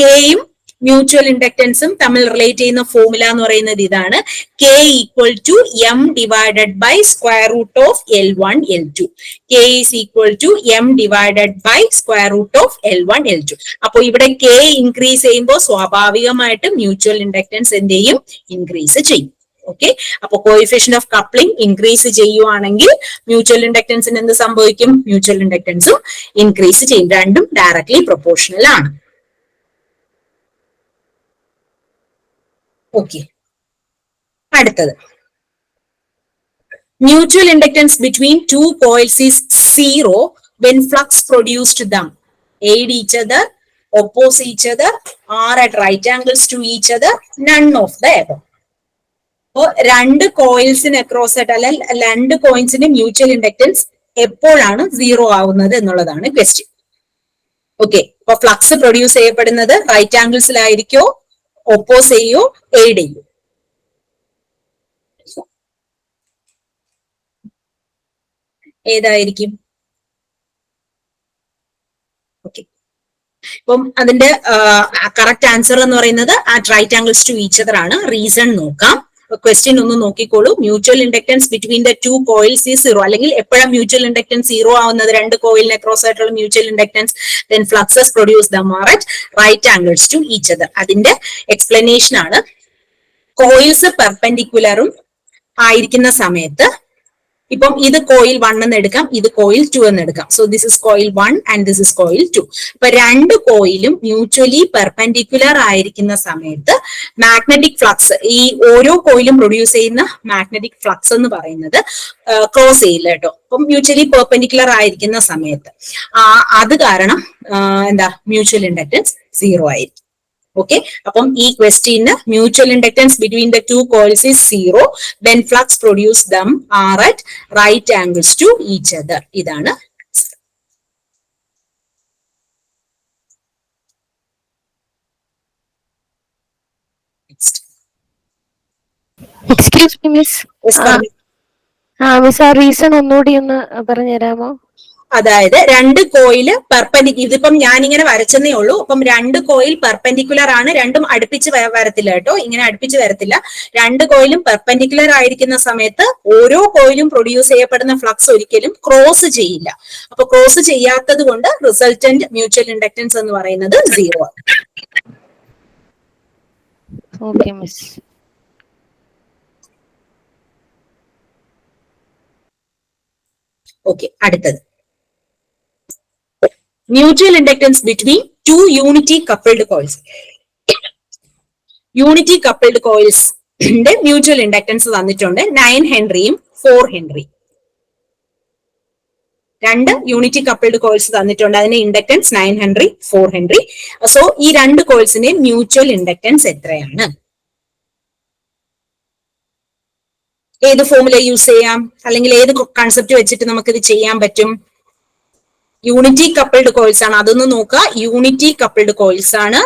കെയും മ്യൂച്വൽ ഇൻഡക്ടൻസും തമ്മിൽ റിലേറ്റ് ചെയ്യുന്ന ഫോർമുല എന്ന് പറയുന്നത് ഇതാണ്. K equal to M divided by square root of L1 L2. K is equal to M divided by square root of L1 L2. അപ്പൊ ഇവിടെ കെ ഇൻക്രീസ് ചെയ്യുമ്പോൾ സ്വാഭാവികമായിട്ട് മ്യൂച്വൽ ഇൻഡക്ടൻസ് എന്തെയും ഇൻക്രീസ് ചെയ്യും. ഓക്കെ, അപ്പൊ കോഎഫിഷ്യന്റ് ഓഫ് കപ്ലിംഗ് ഇൻക്രീസ് ചെയ്യുവാണെങ്കിൽ mutual ഇൻഡക്ടൻസിന് എന്ത് സംഭവിക്കും? മ്യൂച്വൽ ഇൻഡക്ടൻസും ഇൻക്രീസ് ചെയ്യും. രണ്ടും ഡയറക്ട്ലി പ്രൊപ്പോർഷണൽ ആണ്. ഓക്കെ, അടുത്തത് mutual inductance between two coils is zero when flux produced them aid each other, oppose each other, are at right angles to each other, none of the above. അപ്പോ രണ്ട് കോയിൽസിന് across ആയിട്ട് അല്ല രണ്ട് കോയിൽസിന് mutual inductance എപ്പോഴാണ് zero ആവുന്നത് എന്നുള്ളതാണ് question. Okay, അപ്പൊ ഫ്ലക്സ് പ്രൊഡ്യൂസ് ചെയ്യപ്പെടുന്നത് റൈറ്റ് ആംഗിൾസിലായിരിക്കോ, ഒപ്പോസ് ചെയ്യോ, എയ്ഡ് ചെയ്യോ? ഏതായിരിക്കും? ഓക്കെ, ഇപ്പം അതിന്റെ കറക്റ്റ് ആൻസർ എന്ന് പറയുന്നത് at right angles to each other ആണ്. റീസൺ നോക്കാം. ക്വസ്റ്റ്യൻ ഒന്ന് നോക്കിക്കോളൂ. Mutual inductance between the two coils ഈ സീറോ, അല്ലെങ്കിൽ എപ്പോഴാണ് മ്യൂച്വൽ ഇൻഡക്ടൻസ് സീറോ ആവുന്നത്? രണ്ട് കോയിലിന് അക്രോസ് ആയിട്ടുള്ള mutual inductance then fluxes produce them are at right angles to each other. അതിന്റെ എക്സ്പ്ലനേഷൻ ആണ് കോയിൽസ് പെർപെൻഡിക്കുലറും ആയിരിക്കുന്ന സമയത്ത്, ഇപ്പം ഇത് കോയിൽ 1 എന്ന് എടുക്കാം, ഇത് കോയിൽ 2 എന്ന് എടുക്കാം. So this is coil 1 and this is coil 2. അപ്പൊ രണ്ട് കോയിലും മ്യൂച്വലി പെർപെൻഡിക്കുലർ ആയിരിക്കുന്ന സമയത്ത് മാഗ്നറ്റിക് ഫ്ലക്സ്, ഈ ഓരോ കോയിലും പ്രൊഡ്യൂസ് ചെയ്യുന്ന മാഗ്നറ്റിക് ഫ്ലക്സ് എന്ന് പറയുന്നത് ക്രോസ് ചെയ്യില്ല കേട്ടോ. അപ്പം മ്യൂച്വലി പെർപെൻഡിക്കുലർ ആയിരിക്കുന്ന സമയത്ത് അത് കാരണം എന്താ മ്യൂച്വൽ ഇൻഡക്ടൻസ് സീറോ ആയിരിക്കും. ഓക്കെ, അപ്പം ഈ ക്വസ്റ്റ്യന് mutual inductance between the two coils is zero when flux produce them are at right angles to each other. ഇതാണ്. എക്സ്ക്യൂസ് മീ മിസ്, മിസ് ആ റീസൺ ഒന്നുകൂടി ഒന്ന് പറഞ്ഞു തരാമോ? അതായത് രണ്ട് കോയില് ഇതിപ്പം ഞാനിങ്ങനെ വരച്ചെന്നേ ഉള്ളൂ. അപ്പം രണ്ട് കോയിൽ പെർപെൻഡിക്കുലർ ആണ്, രണ്ടും അടുപ്പിച്ച് വരത്തില്ല കേട്ടോ, ഇങ്ങനെ അടുപ്പിച്ച് വരത്തില്ല. രണ്ട് കോയിലും പെർപെൻഡിക്കുലർ ആയിരിക്കുന്ന സമയത്ത് ഓരോ കോയിലും പ്രൊഡ്യൂസ് ചെയ്യപ്പെടുന്ന ഫ്ലക്സ് ഒരിക്കലും ക്രോസ് ചെയ്യില്ല. അപ്പൊ ക്രോസ് ചെയ്യാത്തത് കൊണ്ട് റിസൾട്ടന്റ് മ്യൂച്വൽ ഇൻഡക്ടൻസ് എന്ന് പറയുന്നത് സീറോ. Okay miss. ഓക്കെ, അടുത്തത് mutual inductance between two unity coupled coils. Unity coupled coils ന്റെ മ്യൂച്വൽ ഇൻഡക്ടൻസ് തന്നിട്ടുണ്ട് 9 ഹെൻറിയും 4 ഹെൻറി. രണ്ട് യൂണിറ്റി കപ്പിൾഡ് കോയിൽസ് തന്നിട്ടുണ്ട്, അതിന്റെ ഇൻഡക്ടൻസ് 9 ഹെൻറി 4 ഹെൻറി. സോ ഈ രണ്ട് കോയിൽസിന്റെ മ്യൂച്വൽ ഇൻഡക്ടൻസ് എത്രയാണ്? ഏത് ഫോർമുല യൂസ് ചെയ്യാം, അല്ലെങ്കിൽ ഏത് കൺസെപ്റ്റ് വെച്ചിട്ട് നമുക്ക് ഇത് ചെയ്യാൻ പറ്റും? യൂണിറ്റി കപ്പിൾഡ് കോയിൽസ് ആണ്, അതൊന്ന് നോക്കുക. യൂണിറ്റി കപ്പിൾഡ് കോയിൽസ് ആണ്.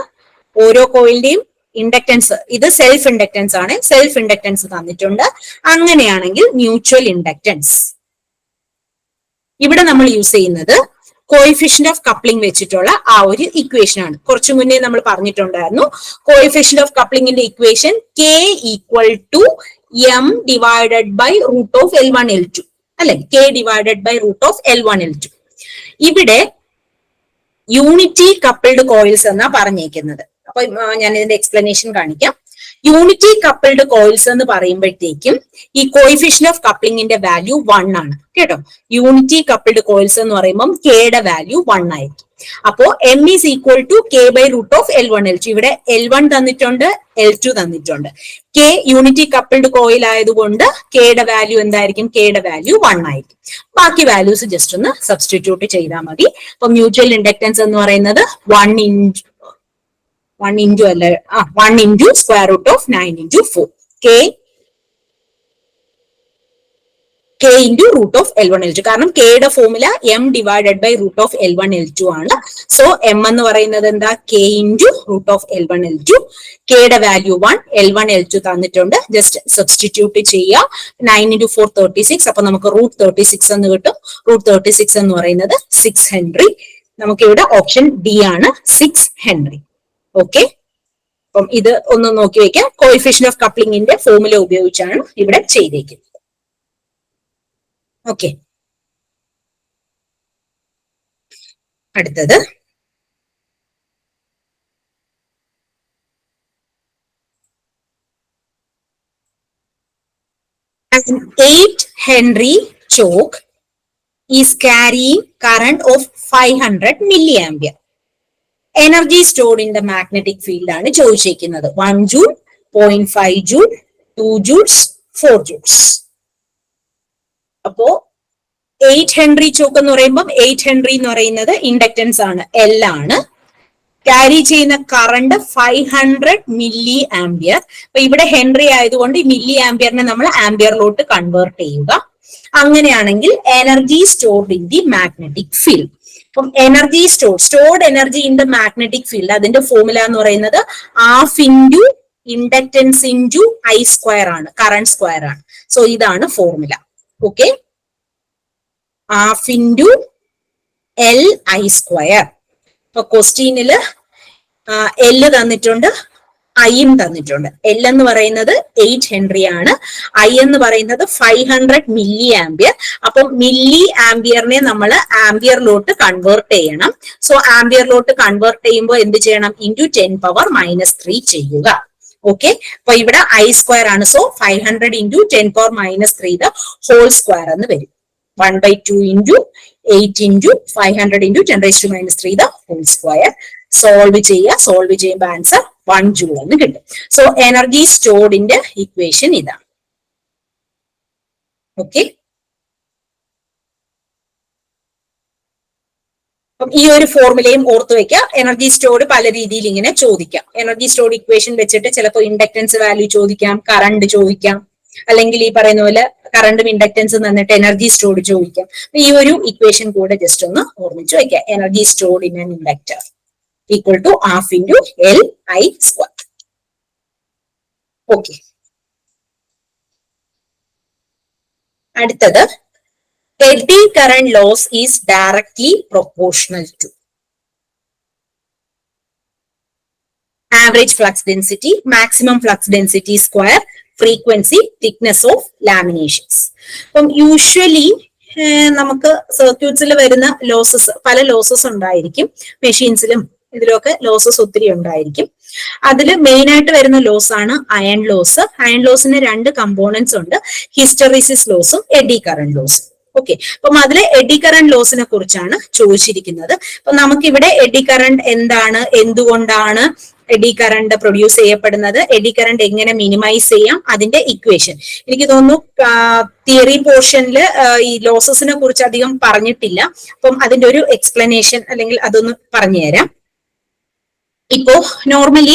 ഓരോ കോയിലിന്റെയും ഇൻഡക്ടൻസ്, ഇത് സെൽഫ് ഇൻഡക്ടൻസ് ആണ്, സെൽഫ് ഇൻഡക്ടൻസ് തന്നിട്ടുണ്ട്. അങ്ങനെയാണെങ്കിൽ മ്യൂച്വൽ ഇൻഡക്ടൻസ് ഇവിടെ നമ്മൾ യൂസ് ചെയ്യുന്നത് കോഎഫിഷ്യന്റ് ഓഫ് കപ്ലിംഗ് വെച്ചിട്ടുള്ള ആ ഒരു ഇക്വേഷൻ ആണ്. കുറച്ചു മുന്നേ നമ്മൾ പറഞ്ഞിട്ടുണ്ടായിരുന്നു കോഎഫിഷ്യന്റ് ഓഫ് കപ്ലിംഗിന്റെ equation K equal to M divided by root of L1 L2 അല്ലെ, K divided by root of L1 L2. ഇവിടെ യൂണിറ്റി കപ്പിൾഡ് കോയിൽസ് എന്നാ പറഞ്ഞേക്കുന്നത്. അപ്പൊ ഞാൻ ഇതിന്റെ എക്സ്പ്ലനേഷൻ കാണിക്കാം. യൂണിറ്റി കപ്പിൾഡ് കോയിൽസ് എന്ന് പറയുമ്പോഴത്തേക്കും ഈ കോഎഫിഷ്യന്റ് ഓഫ് കപ്ലിംഗിന്റെ വാല്യൂ 1 ആണ് കേട്ടോ. യൂണിറ്റി കപ്പിൾഡ് കോയിൽസ് എന്ന് പറയുമ്പോൾ കെയുടെ വാല്യൂ 1 ആയിരിക്കും. അപ്പോ M is equal to K by root of L1 L2. ഇവിടെ L1 തന്നിട്ടുണ്ട്, L2 തന്നിട്ടുണ്ട്. K യൂണിറ്റി കപ്പിൾഡ് കോയിൽ ആയതുകൊണ്ട് കെയുടെ വാല്യൂ എന്തായിരിക്കും? കെയുടെ വാല്യൂ 1 ആയിരിക്കും. ബാക്കി വാല്യൂസ് ജസ്റ്റ് ഒന്ന് സബ്സ്റ്റിറ്റ്യൂട്ട് ചെയ്താൽ മതി. അപ്പൊ മ്യൂച്വൽ ഇൻഡക്ടൻസ് എന്ന് പറയുന്നത് 1 into square root of 9 into 4 K into root of L1 L2. കാരണം കെയുടെ formula M divided by root of L1 L2 ആണ്. സോ M എന്ന് പറയുന്നത് എന്താ? K into root of L1 L2. കെയുടെ വാല്യൂ 1, L1 L2 തന്നിട്ടുണ്ട്, ജസ്റ്റ് സബ്സ്റ്റിറ്റ്യൂട്ട് ചെയ്യുക. 9 into 4 36. അപ്പൊ നമുക്ക് റൂട്ട് 36 എന്ന് കിട്ടും. റൂട്ട് 36 എന്ന് പറയുന്നത് 6 ഹെൻറി. നമുക്ക് ഇവിടെ ഓപ്ഷൻ ഡി ആണ് 6 ഹെൻറി. ഓക്കെ, അപ്പം ഇത് ഒന്ന് നോക്കി വെക്കാം. കോഎഫിഷ്യന്റ് ഓഫ് കപ്ലിംഗിന്റെ ഫോർമുല ഉപയോഗിച്ചാണ് ഇവിടെ ചെയ്തേക്കുന്നത്. ഓക്കെ, അടുത്തത് an 8 Henry choke is carrying current of 500 milliampere. Energy stored in the magnetic field ആണ് ചോദിച്ചിരിക്കുന്നത്. 1 joule, 0.5 joule, 2 joules, 4 joules. അപ്പോ 8 ഹെൻറി ചോക്ക് എന്ന് പറയുമ്പോൾ 8 ഹെൻറി എന്ന് പറയുന്നത് ഇൻഡക്ടൻസ് ആണ്, എൽ ആണ്. ക്യാരി ചെയ്യുന്ന കറണ്ട് 500 മില്ലി ആംബിയർ. അപ്പൊ ഇവിടെ ഹെൻറി ആയതുകൊണ്ട് ഈ മില്ലി ആംബിയറിനെ നമ്മൾ ആംബിയറിലോട്ട് കൺവേർട്ട് ചെയ്യുക. അങ്ങനെയാണെങ്കിൽ energy stored in the magnetic field. അപ്പം energy stored energy in the magnetic field, അതിന്റെ ഫോർമുല എന്ന് പറയുന്നത് half into inductance into I square ആണ്, കറണ്ട് സ്ക്വയർ ആണ്. സോ ഇതാണ് formula. Okay, half into L I square. ഇപ്പൊ ക്വസ്റ്റ്യനില് എല് തന്നിട്ടുണ്ട്, ഐയും തന്നിട്ടുണ്ട്. എൽ എന്ന് പറയുന്നത് 8 ഹെൻറി ആണ്, ഐ എന്ന് പറയുന്നത് 500 മില്ലി ആംബിയർ. അപ്പം മില്ലി ആംബിയറിനെ നമ്മൾ ആംബിയറിലോട്ട് കൺവേർട്ട് ചെയ്യണം. സോ ആംബിയറിലോട്ട് കൺവേർട്ട് ചെയ്യുമ്പോൾ എന്ത് ചെയ്യണം? ഇൻറ്റു 10⁻³ ചെയ്യുക. ഓക്കെ, അപ്പൊ ഇവിടെ ഐ സ്ക്വയർ ആണ്. So 500 into 10⁻³ the whole square എന്ന് വരും. 1/2 into 8 into 500 into 10⁻³ the whole square. Solve ചെയ്യുമ്പോൾ ആൻസർ 1 ജൂൾ എന്ന് കിട്ടും. സോ എനർജി സ്റ്റോർഡിന്റെ ഇക്വേഷൻ ഇതാണ്. ഓക്കെ, അപ്പം ഈ ഒരു ഫോർമുലയും ഓർത്തു വെക്കുക. എനർജി സ്റ്റോർഡ് പല രീതിയിൽ ഇങ്ങനെ ചോദിക്കാം. എനർജി സ്റ്റോർഡ് ഇക്വേഷൻ വെച്ചിട്ട് ചിലപ്പോൾ ഇൻഡക്ടൻസ് വാല്യൂ ചോദിക്കാം, കറണ്ട് ചോദിക്കാം, അല്ലെങ്കിൽ ഈ പറയുന്ന പോലെ കറണ്ടും ഇൻഡക്ടൻസും തന്നിട്ട് എനർജി സ്റ്റോർഡ് ചോദിക്കാം. ഈ ഒരു ഇക്വേഷൻ കൂടെ ജസ്റ്റ് ഒന്ന് ഓർമ്മിച്ചു വയ്ക്കുക. Energy stored in an inductor equal to half into L I square. Okay. അടുത്തത് eddy current loss is directly proportional to average flux density, maximum flux density square, frequency, thickness of laminations. അപ്പം usually നമുക്ക് സർക്യൂട്ട്സിൽ വരുന്ന losses, പല losses ഉണ്ടായിരിക്കും. മെഷീൻസിലും ഇതിലൊക്കെ losses ഒത്തിരി ഉണ്ടായിരിക്കും. അതിൽ മെയിൻ ആയിട്ട് വരുന്ന ലോസ് ആണ് അയൺ ലോസ്. അയൺ ലോസിന് 2 കമ്പോണൻസ് ഉണ്ട്, ഹിസ്റ്ററിസിസ് ലോസും എഡി കറന്റ് ലോസും. ഓക്കെ, അപ്പം അതിലെ എഡി കറന്റ് ലോസിനെ കുറിച്ചാണ് ചോദിച്ചിരിക്കുന്നത്. അപ്പൊ നമുക്കിവിടെ എഡി കറന്റ് എന്താണ്, എന്തുകൊണ്ടാണ് എഡി കറന്റ് പ്രൊഡ്യൂസ് ചെയ്യപ്പെടുന്നത്, എഡി കറന്റ് എങ്ങനെ മിനിമൈസ് ചെയ്യാം, അതിന്റെ ഇക്വേഷൻ. എനിക്ക് തോന്നുന്നു തിയറി പോർഷനിൽ ഈ ലോസസിനെ കുറിച്ച് അധികം പറഞ്ഞിട്ടില്ല. അപ്പം അതിന്റെ ഒരു എക്സ്പ്ലനേഷൻ അല്ലെങ്കിൽ അതൊന്ന് പറഞ്ഞുതരാം. ഇപ്പോ നോർമലി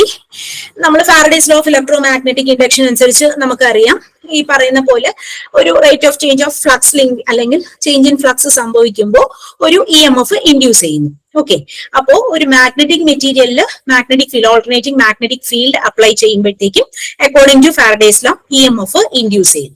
നമ്മൾ Faraday's law of electromagnetic induction അനുസരിച്ച് നമുക്കറിയാം, ഈ പറയുന്ന പോലെ ഒരു rate of change of flux link അല്ലെങ്കിൽ ചേഞ്ച് ഇൻ ഫ്ലക്സ് സംഭവിക്കുമ്പോൾ ഒരു EMF ഇൻഡ്യൂസ് ചെയ്യുന്നു. ഓക്കെ, അപ്പോ ഒരു മാഗ്നറ്റിക് മെറ്റീരിയലിൽ magnetic field, alternating magnetic field apply ചെയ്യുമ്പോഴത്തേക്കും according to Faraday's law EMF induce ചെയ്യുന്നു.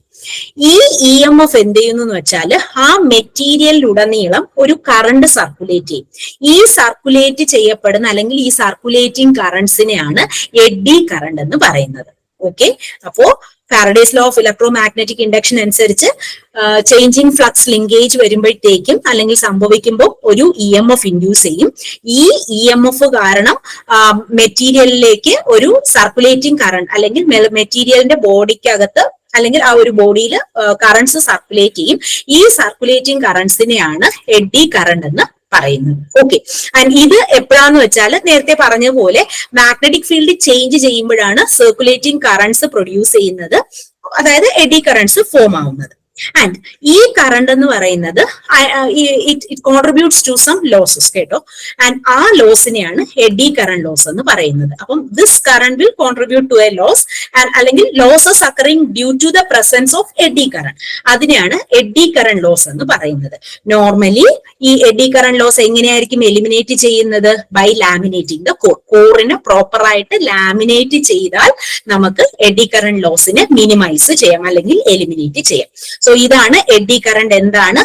ഈ EMF എന്ത് ചെയ്യുന്നു എന്ന് വെച്ചാൽ ആ മെറ്റീരിയലിലുടനീളം ഒരു കറണ്ട് സർക്കുലേറ്റ് ചെയ്യും. ഈ സർക്കുലേറ്റ് ചെയ്യപ്പെടുന്ന അല്ലെങ്കിൽ ഈ സർക്കുലേറ്റിംഗ് കറണ്ട്സിനെയാണ് എഡി കറണ്ട് എന്ന് പറയുന്നത്. ഓക്കെ, അപ്പോ Faraday's law of electromagnetic induction അനുസരിച്ച് ചേഞ്ചിങ് ഫ്ലക്സ് ലിങ്കേജ് വരുമ്പോഴത്തേക്കും അല്ലെങ്കിൽ സംഭവിക്കുമ്പോൾ ഒരു EMF ഇൻഡ്യൂസ് ചെയ്യും. ഈ EMF കാരണം മെറ്റീരിയലിലേക്ക് ഒരു സർക്കുലേറ്റിംഗ് കറണ്ട് അല്ലെങ്കിൽ മെറ്റീരിയലിന്റെ ബോഡിക്കകത്ത് അല്ലെങ്കിൽ ആ ഒരു ബോഡിയിൽ കറണ്ട്സ് സർക്കുലേറ്റ് ചെയ്യും. ഈ സർക്കുലേറ്റിംഗ് കറണ്ട്സിനെയാണ് എഡി കറണ്ട് എന്ന് പറയുന്നത്. ഓക്കെ, ആൻഡ് ഇത് എപ്പോഴാന്ന് വെച്ചാൽ നേരത്തെ പറഞ്ഞ പോലെ മാഗ്നറ്റിക് ഫീൽഡ് ചേഞ്ച് ചെയ്യുമ്പോഴാണ് സർക്കുലേറ്റിംഗ് കറണ്ട്സ് പ്രൊഡ്യൂസ് ചെയ്യുന്നത്, അതായത് എഡി കറണ്ട്സ് ഫോം ആവുന്നത്. ആൻഡ് ഈ കറണ്ട് എന്ന് പറയുന്നത് it contributes to some losses കേട്ടോ. ആൻഡ് ആ ലോസിനെയാണ് എഡി കറണ്ട് ലോസ് എന്ന് പറയുന്നത്. അപ്പം this current will contribute to a loss അല്ലെങ്കിൽ losses occurring due to the presence of eddy current, അതിനെയാണ് എഡി കറണ്ട് ലോസ് എന്ന് പറയുന്നത്. നോർമലി ഈ എഡി കറണ്ട് ലോസ് എങ്ങനെയായിരിക്കും എലിമിനേറ്റ് ചെയ്യുന്നത്? By laminating the core. കോറിനെ പ്രോപ്പർ ആയിട്ട് ലാമിനേറ്റ് ചെയ്താൽ നമുക്ക് എഡി കറണ്ട് ലോസിനെ മിനിമൈസ് ചെയ്യാം അല്ലെങ്കിൽ എലിമിനേറ്റ് ചെയ്യാം. സോ ഇതാണ് എഡി കറണ്ട് എന്താണ്,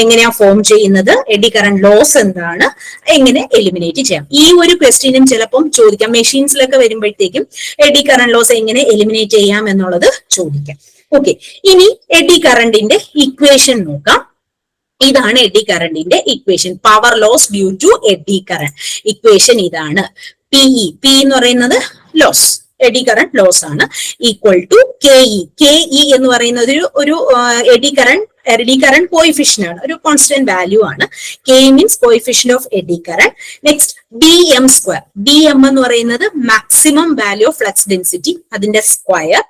എങ്ങനെയാ ഫോം ചെയ്യുന്നത്, എഡി കറന്റ് ലോസ് എന്താണ്, എങ്ങനെ എലിമിനേറ്റ് ചെയ്യാം. ഈ ഒരു ക്വസ്റ്റ്യനും ചിലപ്പം ചോദിക്കാം. മെഷീൻസിലൊക്കെ വരുമ്പോഴത്തേക്കും എഡി കറന്റ് ലോസ് എങ്ങനെ എലിമിനേറ്റ് ചെയ്യാം എന്നുള്ളത് ചോദിക്കാം. ഓക്കെ, ഇനി എഡി കറന്റിന്റെ ഇക്വേഷൻ നോക്കാം. ഇതാണ് എഡി കറന്റിന്റെ equation. Power loss due to eddy current equation ഇതാണ്. പി എന്ന് പറയുന്നത് ലോസ്, എഡി കറന്റ് ലോസ് ആണ്, ഈക്വൽ ടു കെഇ എന്ന് പറയുന്നത് ഒരു എഡി കറന്റ് കോയിഫിഷ്യന്റ് ആണ്, ഒരു കോൺസ്റ്റന്റ് വാല്യൂ ആണ്. K means coefficient of eddy current. Next dm square, dm എന്ന് പറയുന്നത് maximum value of flux density, അതിന്റെ സ്ക്വയർ.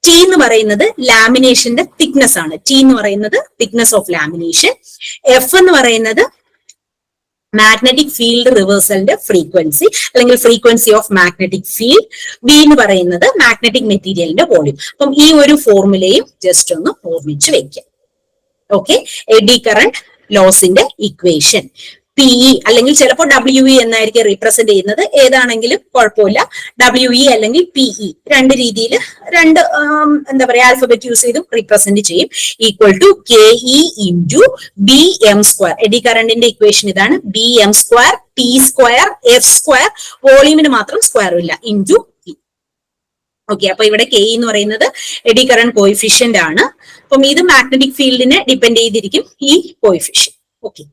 ടി എന്ന് പറയുന്നത് ലാമിനേഷന്റെ തിക്നെസ് ആണ്, ടി എന്ന് പറയുന്നത് തിക്നെസ് ഓഫ് ലാമിനേഷൻ. എഫ് എന്ന് പറയുന്നത് മാഗ്നറ്റിക് ഫീൽഡ് റിവേഴ്സലിന്റെ ഫ്രീക്വൻസി അല്ലെങ്കിൽ frequency of magnetic field. B എന്ന് പറയുന്നത് മാഗ്നറ്റിക് മെറ്റീരിയലിന്റെ വോളിയം. അപ്പം ഈ ഒരു ഫോർമുലയും ജസ്റ്റ് ഒന്ന് ഓർമ്മിച്ച് വെക്കാം. ഓക്കെ, എഡി കറന്റ് ലോസിന്റെ ഇക്വേഷൻ പിഇ അല്ലെങ്കിൽ ചിലപ്പോൾ ഡബ്ല്യു ഇ എന്നായിരിക്കും റീപ്രസെന്റ് ചെയ്യുന്നത്. ഏതാണെങ്കിലും കുഴപ്പമില്ല, ഡബ്ല്യു ഇ അല്ലെങ്കിൽ പിഇ രണ്ട് രീതിയിൽ, രണ്ട് എന്താ പറയാ ആൽഫബറ്റ് യൂസ് ചെയ്തും റീപ്രസെന്റ് ചെയ്യും. Equal to K E into B M square. Eddy കറന്റിന്റെ ഇക്വേഷൻ ഇതാണ്. B M square T square F square, വോളിയമിന് മാത്രം സ്ക്വയർ ഇല്ല, ഇൻറ്റു പി. ഓക്കെ, അപ്പൊ ഇവിടെ കെ എന്ന് പറയുന്നത് എഡി കറന്റ് കോയിഫിഷ്യന്റ് ആണ്. അപ്പം ഇത് മാഗ്നറ്റിക് ഫീൽഡിനെ ഡിപ്പെൻഡ് ചെയ്തിരിക്കും ഈ coefficient. Okay,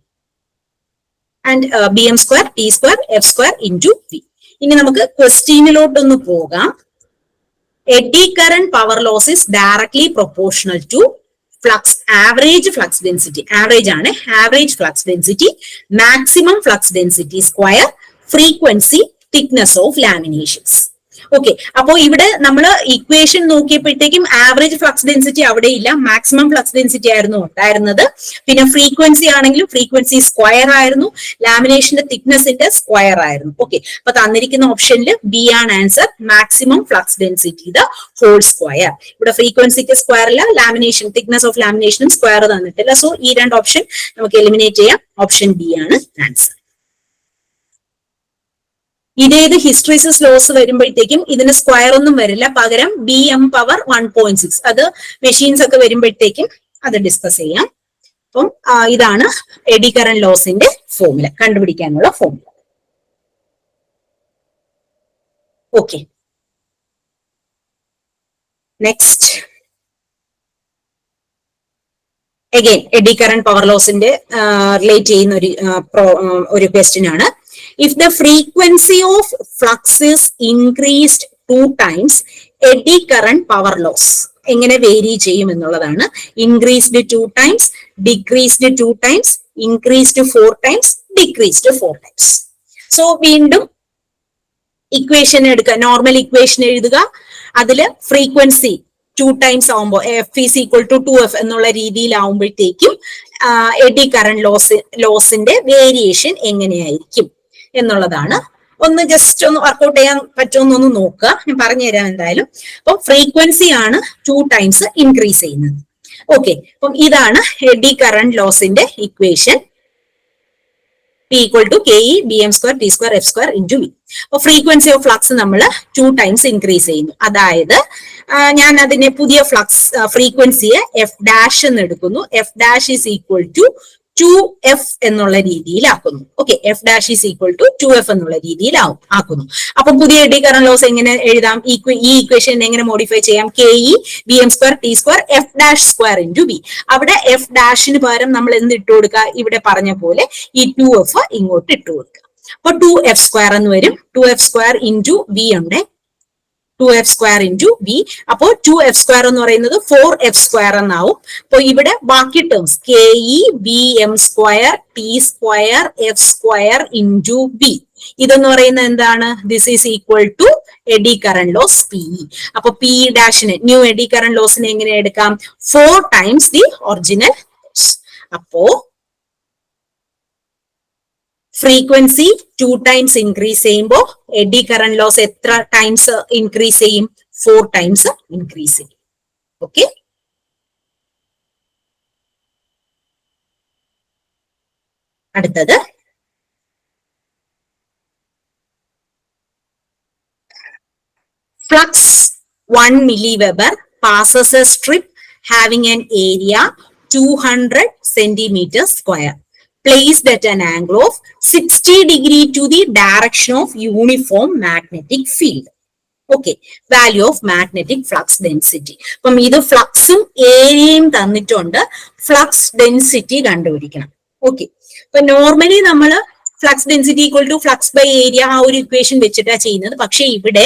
and B M square T square F square into V. ഇനി നമുക്ക് ക്വസ്റ്റ്യനിലോട്ടൊന്ന് പോകാം. Eddy current power loss is directly proportional to flux, average flux density, average ആണ്, average flux density, maximum flux density square, frequency, thickness of laminations. Okay, അപ്പോ ഇവിടെ നമ്മൾ equation നോക്കിയപ്പോഴത്തേക്കും average flux density അവിടെ ഇല്ല, മാക്സിമം ഫ്ലക്സ് ഡെൻസിറ്റി ആയിരുന്നു ഉണ്ടായിരുന്നത്. പിന്നെ ഫ്രീക്വൻസി ആണെങ്കിലും ഫ്രീക്വൻസി സ്ക്വയർ ആയിരുന്നു, ലാമിനേഷന്റെ തിക്നെസിന്റെ സ്ക്വയർ ആയിരുന്നു. ഓക്കെ, അപ്പൊ തന്നിരിക്കുന്ന ഓപ്ഷനിൽ ബി ആണ് answer, maximum flux density the whole square. ഇവിടെ ഫ്രീക്വൻസിക്ക് സ്ക്വയർ ഇല്ല, ലാമിനേഷൻ തിക്നെസ് ഓഫ് ലാമിനേഷനും സ്ക്വയർ തന്നിട്ടില്ല. സോ ഈ രണ്ട് ഓപ്ഷൻ നമുക്ക് എലിമിനേറ്റ് ചെയ്യാം. ഓപ്ഷൻ ബി ആണ് ആൻസർ. ഇതേത് ഹിസ്റ്ററിസിസ് ലോസ് വരുമ്പോഴത്തേക്കും ഇതിന് സ്ക്വയർ ഒന്നും വരില്ല, പകരം ബി എം പവർ 1.6. അത് മെഷീൻസ് ഒക്കെ വരുമ്പോഴത്തേക്കും അത് ഡിസ്കസ് ചെയ്യാം. അപ്പം ഇതാണ് എഡി കറന്റ് ലോസിന്റെ ഫോർമുല, കണ്ടുപിടിക്കാനുള്ള formula. Okay, next again eddy current power ലോസിന്റെ റിലേറ്റ് ചെയ്യുന്ന ഒരു ക്വസ്റ്റ്യൻ ആണ്. If the frequency of flux is increased 2 times, eddy current power loss എങ്ങനെ വേരി ചെയ്യും എന്നുള്ളതാണ്. Increased 2 times, decreased 2 times, increased 4 times, decreased 4 times. So വീണ്ടും equation എടുക്കുക, normal equation എഴുതുക. അതില് ഫ്രീക്വൻസി 2 times ആവുമ്പോൾ F is equal to 2f എന്നുള്ള രീതിയിലാവുമ്പോഴത്തേക്കും എഡി കറന്റ് ലോസിന്റെ വേരിയേഷൻ എങ്ങനെയായിരിക്കും എന്നുള്ളതാണ്. ഒന്ന് ജസ്റ്റ് ഒന്ന് വർക്ക്ഔട്ട് ചെയ്യാൻ പറ്റുമെന്നൊന്ന് നോക്കുക, ഞാൻ പറഞ്ഞു തരാം എന്തായാലും. അപ്പം ഫ്രീക്വൻസി ആണ് 2 times ഇൻക്രീസ് ചെയ്യുന്നത്. ഓക്കെ, അപ്പം ഇതാണ് എഡി കറന്റ് ലോസിന്റെ equation. P equal to KE BM square T square F square into V. അപ്പൊ ഫ്രീക്വൻസി ഓഫ് ഫ്ലക്സ് നമ്മൾ 2 times ഇൻക്രീസ് ചെയ്യുന്നു. അതായത് ഞാൻ അതിനെ പുതിയ ഫ്ലക്സ് ഫ്രീക്വൻസിയെ എഫ് ഡാഷ് എന്ന് എടുക്കുന്നു. F dash is equal to 2f എന്നുള്ള രീതിയിലാക്കുന്നു. Okay, F dash is equal to 2f എന്നുള്ള രീതിയിൽ ആക്കുന്നു. അപ്പൊ പുതിയ എഡി കറന്റ് ലോസ് എങ്ങനെ എഴുതാം? ഈ ഇക്വേഷൻ എങ്ങനെ മോഡിഫൈ ചെയ്യാം? KE BM square T square F dash square into B. അവിടെ എഫ് ഡാഷിന് പകരം നമ്മൾ എന്ത് ഇട്ട് കൊടുക്കുക? ഇവിടെ പറഞ്ഞ പോലെ ഈ 2f ഇങ്ങോട്ട് ഇട്ട് കൊടുക്കുക. അപ്പൊ 2f സ്ക്വയർ എന്ന് വരും. 2f സ്ക്വയർ ഇൻറ്റു ബി ഉണ്ട്, 2f സ്ക്വയർ ഇൻറ്റു ബി. അപ്പോ 2f സ്ക്വയർ എന്ന് പറയുന്നത് 4f സ്ക്വയർ എന്നാവും. അപ്പൊ ഇവിടെ ബാക്കി terms KE BM square T square F square into B. ഇതെന്ന് പറയുന്നത് എന്താണ്? This is equal to eddy current loss PE. അപ്പൊ PE ഡാഷിന് ന്യൂ എഡി കറന്റ് ലോസിനെ എങ്ങനെ എടുക്കാം? 4 times ദി ഒറിജിനൽ. അപ്പോ ഫ്രീക്വൻസി 2 times ഇൻക്രീസ് ചെയ്യുമ്പോൾ എഡി കറന്റ് ലോസ് എത്ര ടൈംസ് ഇൻക്രീസ് ചെയ്യും? 4 times ഇൻക്രീസ് ചെയ്യും. ഓക്കെ, അടുത്തത് flux 1 milliweber passes a strip having an area 200 centimeters square, placed at an angle of 60 degree to the direction of uniform magnetic field. Okay, value of magnetic flux density. അപ്പം ഇത് ഫ്ലക്സും ഏരിയയും തന്നിട്ടുണ്ട്, flux density കണ്ടുപിടിക്കണം. Okay, അപ്പൊ normally നമ്മൾ flux density equal to flux by area ആ ഒരു ഇക്വേഷൻ വെച്ചിട്ടാണ് ചെയ്യുന്നത്. പക്ഷെ ഇവിടെ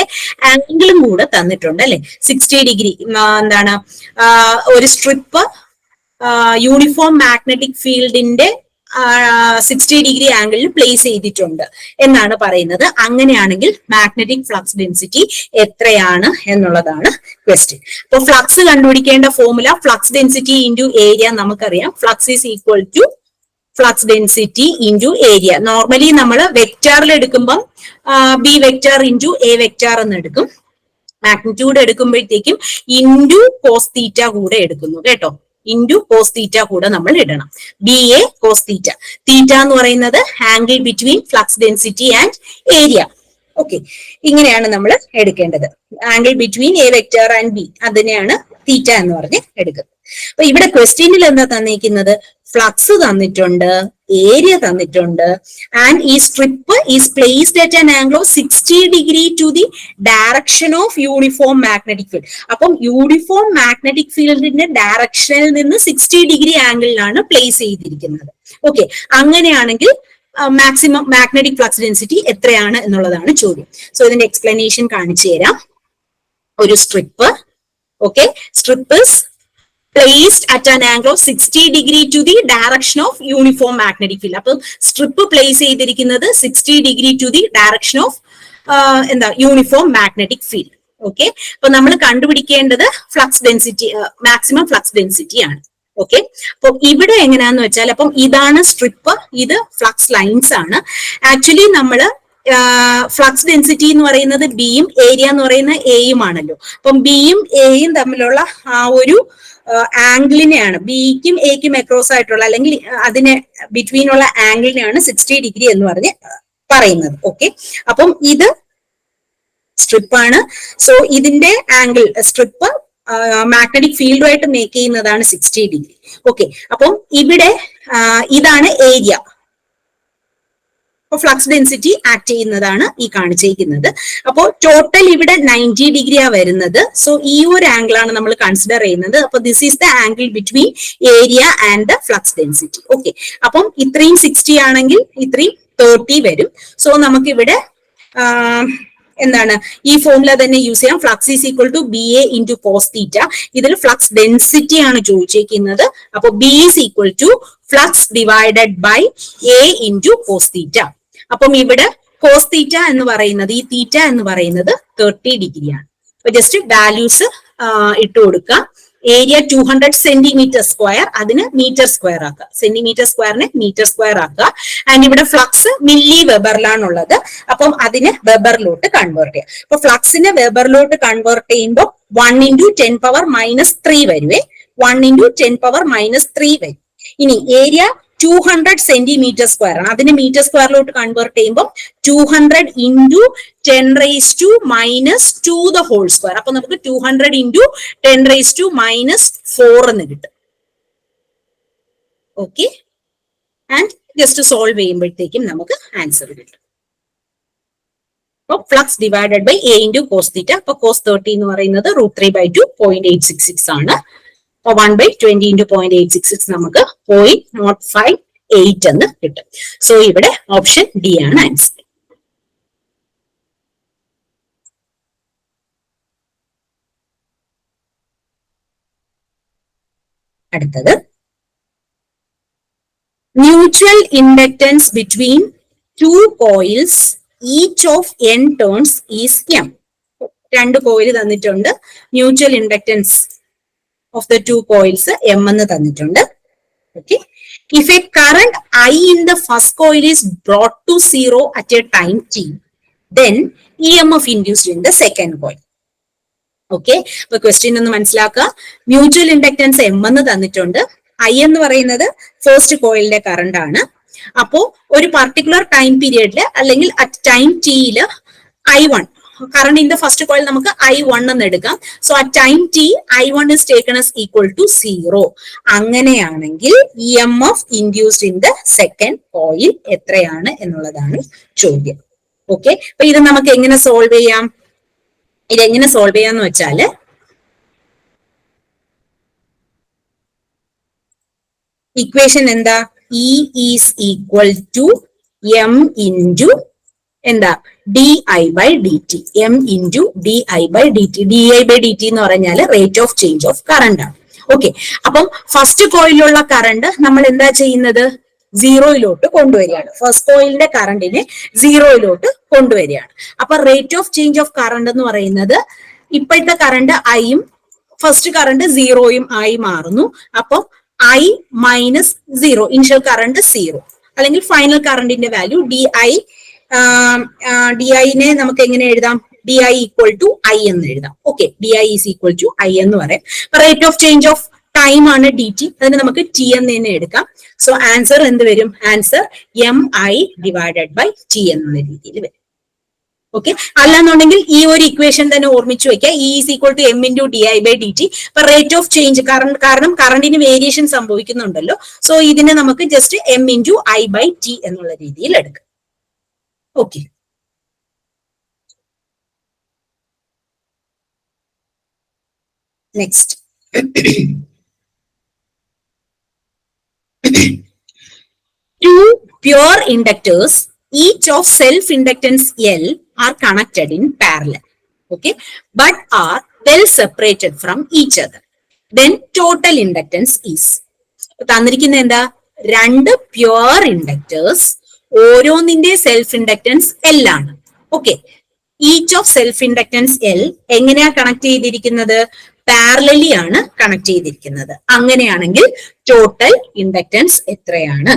ആംഗിളും കൂടെ തന്നിട്ടുണ്ട് അല്ലെ, 60 ഡിഗ്രി. എന്താണ്, ഒരു സ്ട്രിപ്പ് യൂണിഫോം മാഗ്നറ്റിക് ഫീൽഡിന്റെ 60 ഡിഗ്രി ആംഗിളിൽ പ്ലേസ് ചെയ്തിട്ടുണ്ട് എന്നാണ് പറയുന്നത്. അങ്ങനെയാണെങ്കിൽ മാഗ്നറ്റിക് ഫ്ലക്സ് ഡെൻസിറ്റി എത്രയാണ് എന്നുള്ളതാണ് ക്വസ്റ്റ്യൻ. അപ്പൊ ഫ്ലക്സ് കണ്ടുപിടിക്കേണ്ട formula flux density into area നമുക്കറിയാം. Flux is equal to flux density into area. Normally നമ്മൾ വെക്ടറിൽ എടുക്കുമ്പം B vector into A vector എന്ന് എടുക്കും. മാഗ്നിറ്റ്യൂഡ് എടുക്കുമ്പോഴത്തേക്കും ഇൻറ്റു കോസ് തീറ്റ കൂടെ എടുക്കുന്നു കേട്ടോ. ഇൻറ്റു കോസ് തീറ്റ കൂടെ നമ്മൾ ഇടണം. B A cos theta. Theta എന്ന് പറയുന്നത് angle between flux density and area. Okay, ഇങ്ങനെയാണ് നമ്മൾ എടുക്കേണ്ടത്. Angle between A vector and B, അതിനെയാണ് തീറ്റ എന്ന് പറഞ്ഞ് എടുക്കുന്നത്. അപ്പൊ ഇവിടെ ക്വസ്റ്റ്യനിൽ എന്താ തന്നിരിക്കുന്നത്? ഫ്ലക്സ് തന്നിട്ടുണ്ട്, ഏരിയ തന്നിട്ടുണ്ട്, ആൻഡ് ഈ strip is placed at an angle of 60 degree to the direction of uniform magnetic field. അപ്പം യൂണിഫോം മാഗ്നറ്റിക് ഫീൽഡിന്റെ ഡയറക്ഷനിൽ നിന്ന് 60 ഡിഗ്രി ആംഗിളിലാണ് പ്ലേസ് ചെയ്തിരിക്കുന്നത്. ഓക്കെ, അങ്ങനെയാണെങ്കിൽ മാക്സിമം മാഗ്നറ്റിക് ഫ്ലക്സ് ഡെൻസിറ്റി എത്രയാണ് എന്നുള്ളതാണ് ചോദ്യം. സോ ഇതിന്റെ എക്സ്പ്ലനേഷൻ കാണിച്ചു തരാം. ഒരു strip, okay, strip is placed at an angle of 60 degree to the direction of uniform magnetic field. അപ്പോൾ സ്ട്രിപ്പ് പ്ലേസ് ചെയ്തിരിക്കുന്നത് 60 degree to the direction of uniform magnetic field. Okay, അപ്പൊ നമ്മൾ കണ്ടുപിടിക്കേണ്ടത് flux density, maximum flux density ആണ്. Okay, അപ്പൊ ഇവിടെ എങ്ങനെയാന്ന് വെച്ചാൽ, അപ്പം ഇതാണ് സ്ട്രിപ്പ്, ഇത് ഫ്ലക്സ് ലൈൻസ് ആണ്. ആക്ച്വലി നമ്മള് ഫ്ലക്സ് ഡെൻസിറ്റി എന്ന് പറയുന്നത് ബിയും ഏരിയ എന്ന് പറയുന്ന എയും ആണല്ലോ. അപ്പം ബിയും എയും തമ്മിലുള്ള ആ ഒരു ആംഗിളിനെയാണ്, ബിക്കും എക്കും അക്രോസ് ആയിട്ടുള്ള അല്ലെങ്കിൽ അതിനെ ബിറ്റ്വീൻ ഉള്ള ആംഗിളിനെയാണ് 60 ഡിഗ്രി എന്ന് പറഞ്ഞ് പറയുന്നത്. ഓക്കെ, അപ്പം ഇത് സ്ട്രിപ്പാണ്. സോ ഇതിന്റെ ആംഗിൾ സ്ട്രിപ്പ് മാഗ്നറ്റിക് ഫീൽഡുമായിട്ട് മേക്ക് ചെയ്യുന്നതാണ് 60 ഡിഗ്രി. ഓക്കെ, അപ്പം ഇവിടെ ഇതാണ് ഏരിയ. അപ്പൊ ഫ്ലക്സ് ഡെൻസിറ്റി ആക്ട് ചെയ്യുന്നതാണ് ഈ കാണിച്ചിരിക്കുന്നത്. അപ്പോൾ ടോട്ടൽ ഇവിടെ 90 ഡിഗ്രിയാ വരുന്നത്. സോ ഈ ഒരു ആംഗിൾ ആണ് നമ്മൾ കൺസിഡർ ചെയ്യുന്നത്. അപ്പൊ this is the angle between area and the flux density. Okay, അപ്പം ഇത്രയും 60 ആണെങ്കിൽ ഇത്രയും 30 വരും. സോ നമുക്കിവിടെ എന്താണ്, ഈ ഫോർമുല തന്നെ യൂസ് ചെയ്യാം. Flux is equal to B A into cos theta. ഇതിൽ ഫ്ലക്സ് ഡെൻസിറ്റി ആണ് ചോദിച്ചിരിക്കുന്നത്. അപ്പൊ B is equal to flux divided by A into cos theta. അപ്പം ഇവിടെ കോസ് തീറ്റ എന്ന് പറയുന്നത്, ഈ തീറ്റ എന്ന് പറയുന്നത് 30 ഡിഗ്രിയാണ്. അപ്പൊ ജസ്റ്റ് വാല്യൂസ് ഇട്ട് കൊടുക്കുക. ഏരിയ 200 സെന്റിമീറ്റർ സ്ക്വയർ, അതിന് മീറ്റർ സ്ക്വയർ ആക്കുക. സെന്റിമീറ്റർ സ്ക്വയറിനെ മീറ്റർ സ്ക്വയർ ആക്കുക. ആൻഡ് ഇവിടെ ഫ്ലക്സ് മില്ലി വെബറിലാണുള്ളത്. അപ്പം അതിന് വെബറിലോട്ട് കൺവേർട്ട് ചെയ്യാം. അപ്പൊ ഫ്ലക്സിനെ വെബറിലോട്ട് കൺവേർട്ട് ചെയ്യുമ്പോൾ 1 × 10⁻³ വരുവേ. 1 × 10⁻³ വരും. ഇനി ഏരിയ 200 സെന്റിമീറ്റർ സ്ക്വയർ ആണ്, അതിന് മീറ്റർ സ്ക്വയറിലോട്ട് കൺവേർട്ട് ചെയ്യുമ്പോൾ 200 × 10⁻² ദ ഹോൾ സ്ക്വയർ. അപ്പൊ നമുക്ക് 200 × 10⁻⁴ എന്ന് കിട്ടും. ഓക്കെ, ആൻഡ് ജസ്റ്റ് സോൾവ് ചെയ്യുമ്പോഴത്തേക്കും നമുക്ക് ആൻസർ കിട്ടും. അപ്പൊ flux divided by A into cos theta. അപ്പൊ കോസ് 30 എന്ന് പറയുന്നത് √3/2 0.866 ആണ്. 1/20 × 0.866 നമുക്ക് 0.058 എന്ന് കിട്ടും. സോ ഇവിടെ ഓപ്ഷൻ ഡി ആണ് ആൻസർ. അടുത്തത് mutual inductance between 2 coils each of n turns is m. 2 coil തന്നിട്ടുണ്ട്. Mutual inductance of the 2 coils m എന്ന് തന്നിട്ടുണ്ട്. Okay, if a current I in the first coil is brought to 0 at a time t, then EMF induced in the second coil. Okay, അപ്പൊ question ഒന്ന് മനസ്സിലാക്കുക. Mutual inductance m എന്ന് തന്നിട്ടുണ്ട്. I എന്ന് പറയുന്നത് first കോയിലിന്റെ കറണ്ട് ആണ്. അപ്പോ ഒരു പർട്ടിക്കുലർ ടൈം പീരിയഡില് അല്ലെങ്കിൽ അറ്റ് ടൈം ടിയില് I1 current in the first coil നമുക്ക് I1 എന്ന് എടുക്കാം. So at time t I1 is taken as equal to 0. അങ്ങനെയാണെങ്കിൽ EMF induced in the second coil എത്രയാണ് എന്നുള്ളതാണ് ചോദ്യം. ഓക്കെ, അപ്പൊ ഇത് നമുക്ക് എങ്ങനെ സോൾവ് ചെയ്യാം? ഇതെങ്ങനെ സോൾവ് ചെയ്യാന്ന് വെച്ചാല് ഇക്വേഷൻ എന്താ? E is equal to M into എന്താ di/dt. M into di/dt. di/dt എന്ന് പറഞ്ഞാൽ rate of change of current ആണ്. ഓക്കെ, അപ്പം ഫസ്റ്റ് കോയിലുള്ള കറണ്ട് നമ്മൾ എന്താ ചെയ്യുന്നത്? സീറോയിലോട്ട് കൊണ്ടുവരികയാണ്. ഫസ്റ്റ് കോയിലിന്റെ കറണ്ടിനെ സീറോയിലോട്ട് കൊണ്ടുവരികയാണ്. അപ്പൊ rate of change of current എന്ന് പറയുന്നത് ഇപ്പോഴത്തെ കറണ്ട് ഐയും ഫസ്റ്റ് കറണ്ട് സീറോയും ആയി മാറുന്നു. അപ്പം I minus zero, initial current zero, അല്ലെങ്കിൽ ഫൈനൽ കറണ്ടിന്റെ വാല്യൂ ഡിഐനെ നമുക്ക് എങ്ങനെ എഴുതാം? DI ഈക്വൽ ടു ഐ എന്ന് എഴുതാം. Okay, DI is equal to I എന്ന് പറയാം. Rate of change of time ആണ് DT, അതിന് നമുക്ക് T എന്ന് തന്നെ എടുക്കാം. സോ ആൻസർ എന്ത് വരും? Answer MI divided by T എന്നുള്ള രീതിയിൽ വരും. ഓക്കെ, അല്ലാന്നുണ്ടെങ്കിൽ ഈ ഒരു ഇക്വേഷൻ തന്നെ ഓർമ്മിച്ചു വെക്കുക. E is equal to M into di/dt. അപ്പൊ റേറ്റ് ഓഫ് ചേഞ്ച് കാരണം കറണ്ടിന് വേരിയേഷൻ സംഭവിക്കുന്നുണ്ടല്ലോ. സോ ഇതിനെ നമുക്ക് ജസ്റ്റ് M ഇൻറ്റു I/T എന്നുള്ള രീതിയിൽ എടുക്കാം. Okay, next. Two pure inductors, each of self-inductance L, are connected in parallel, okay, but are well separated from each other. Then total inductance is. തന്നിരിക്കുന്ന എന്താ? രണ്ട് pure inductors, ഓരോന്നിന്റെ self inductance L ആണ്. Okay, each of self inductance L എങ്ങനെയാ connect ചെയ്തിരിക്കുന്നത്? Parallelly ആണ് connect ചെയ്തിരിക്കുന്നത്. അങ്ങനെയാണെങ്കിൽ ടോട്ടൽ ഇൻഡക്ടൻസ് എത്രയാണ്?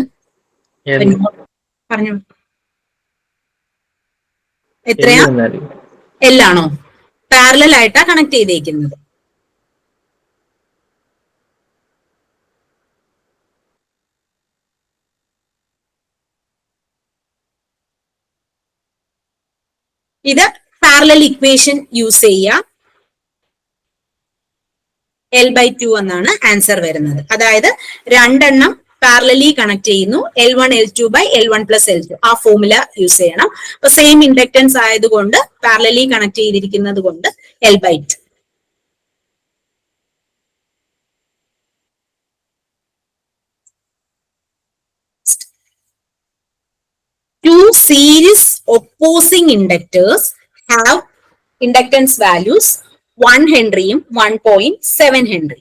പറഞ്ഞു, എത്രയാ? L ആണോ? പാരലൽ ആയിട്ടാ കണക്ട് ചെയ്തേക്കുന്നത്. ഇത് പാരലൽ ഇക്വേഷൻ യൂസ് ചെയ്യുക. L/2 എന്നാണ് ആൻസർ വരുന്നത്. അതായത് രണ്ടെണ്ണം പാരലലി കണക്ട് ചെയ്യുന്നു. L1 L2 by L1 plus L2. ആ ഫോർമുല യൂസ് ചെയ്യണം. അപ്പൊ സെയിം ഇൻഡക്ടൻസ് ആയതുകൊണ്ട് പാരലലി കണക്ട് ചെയ്തിരിക്കുന്നത് കൊണ്ട് L/2. Two series opposing inductors have inductance values 1 ഹെൻറിയും 1.7 Henry.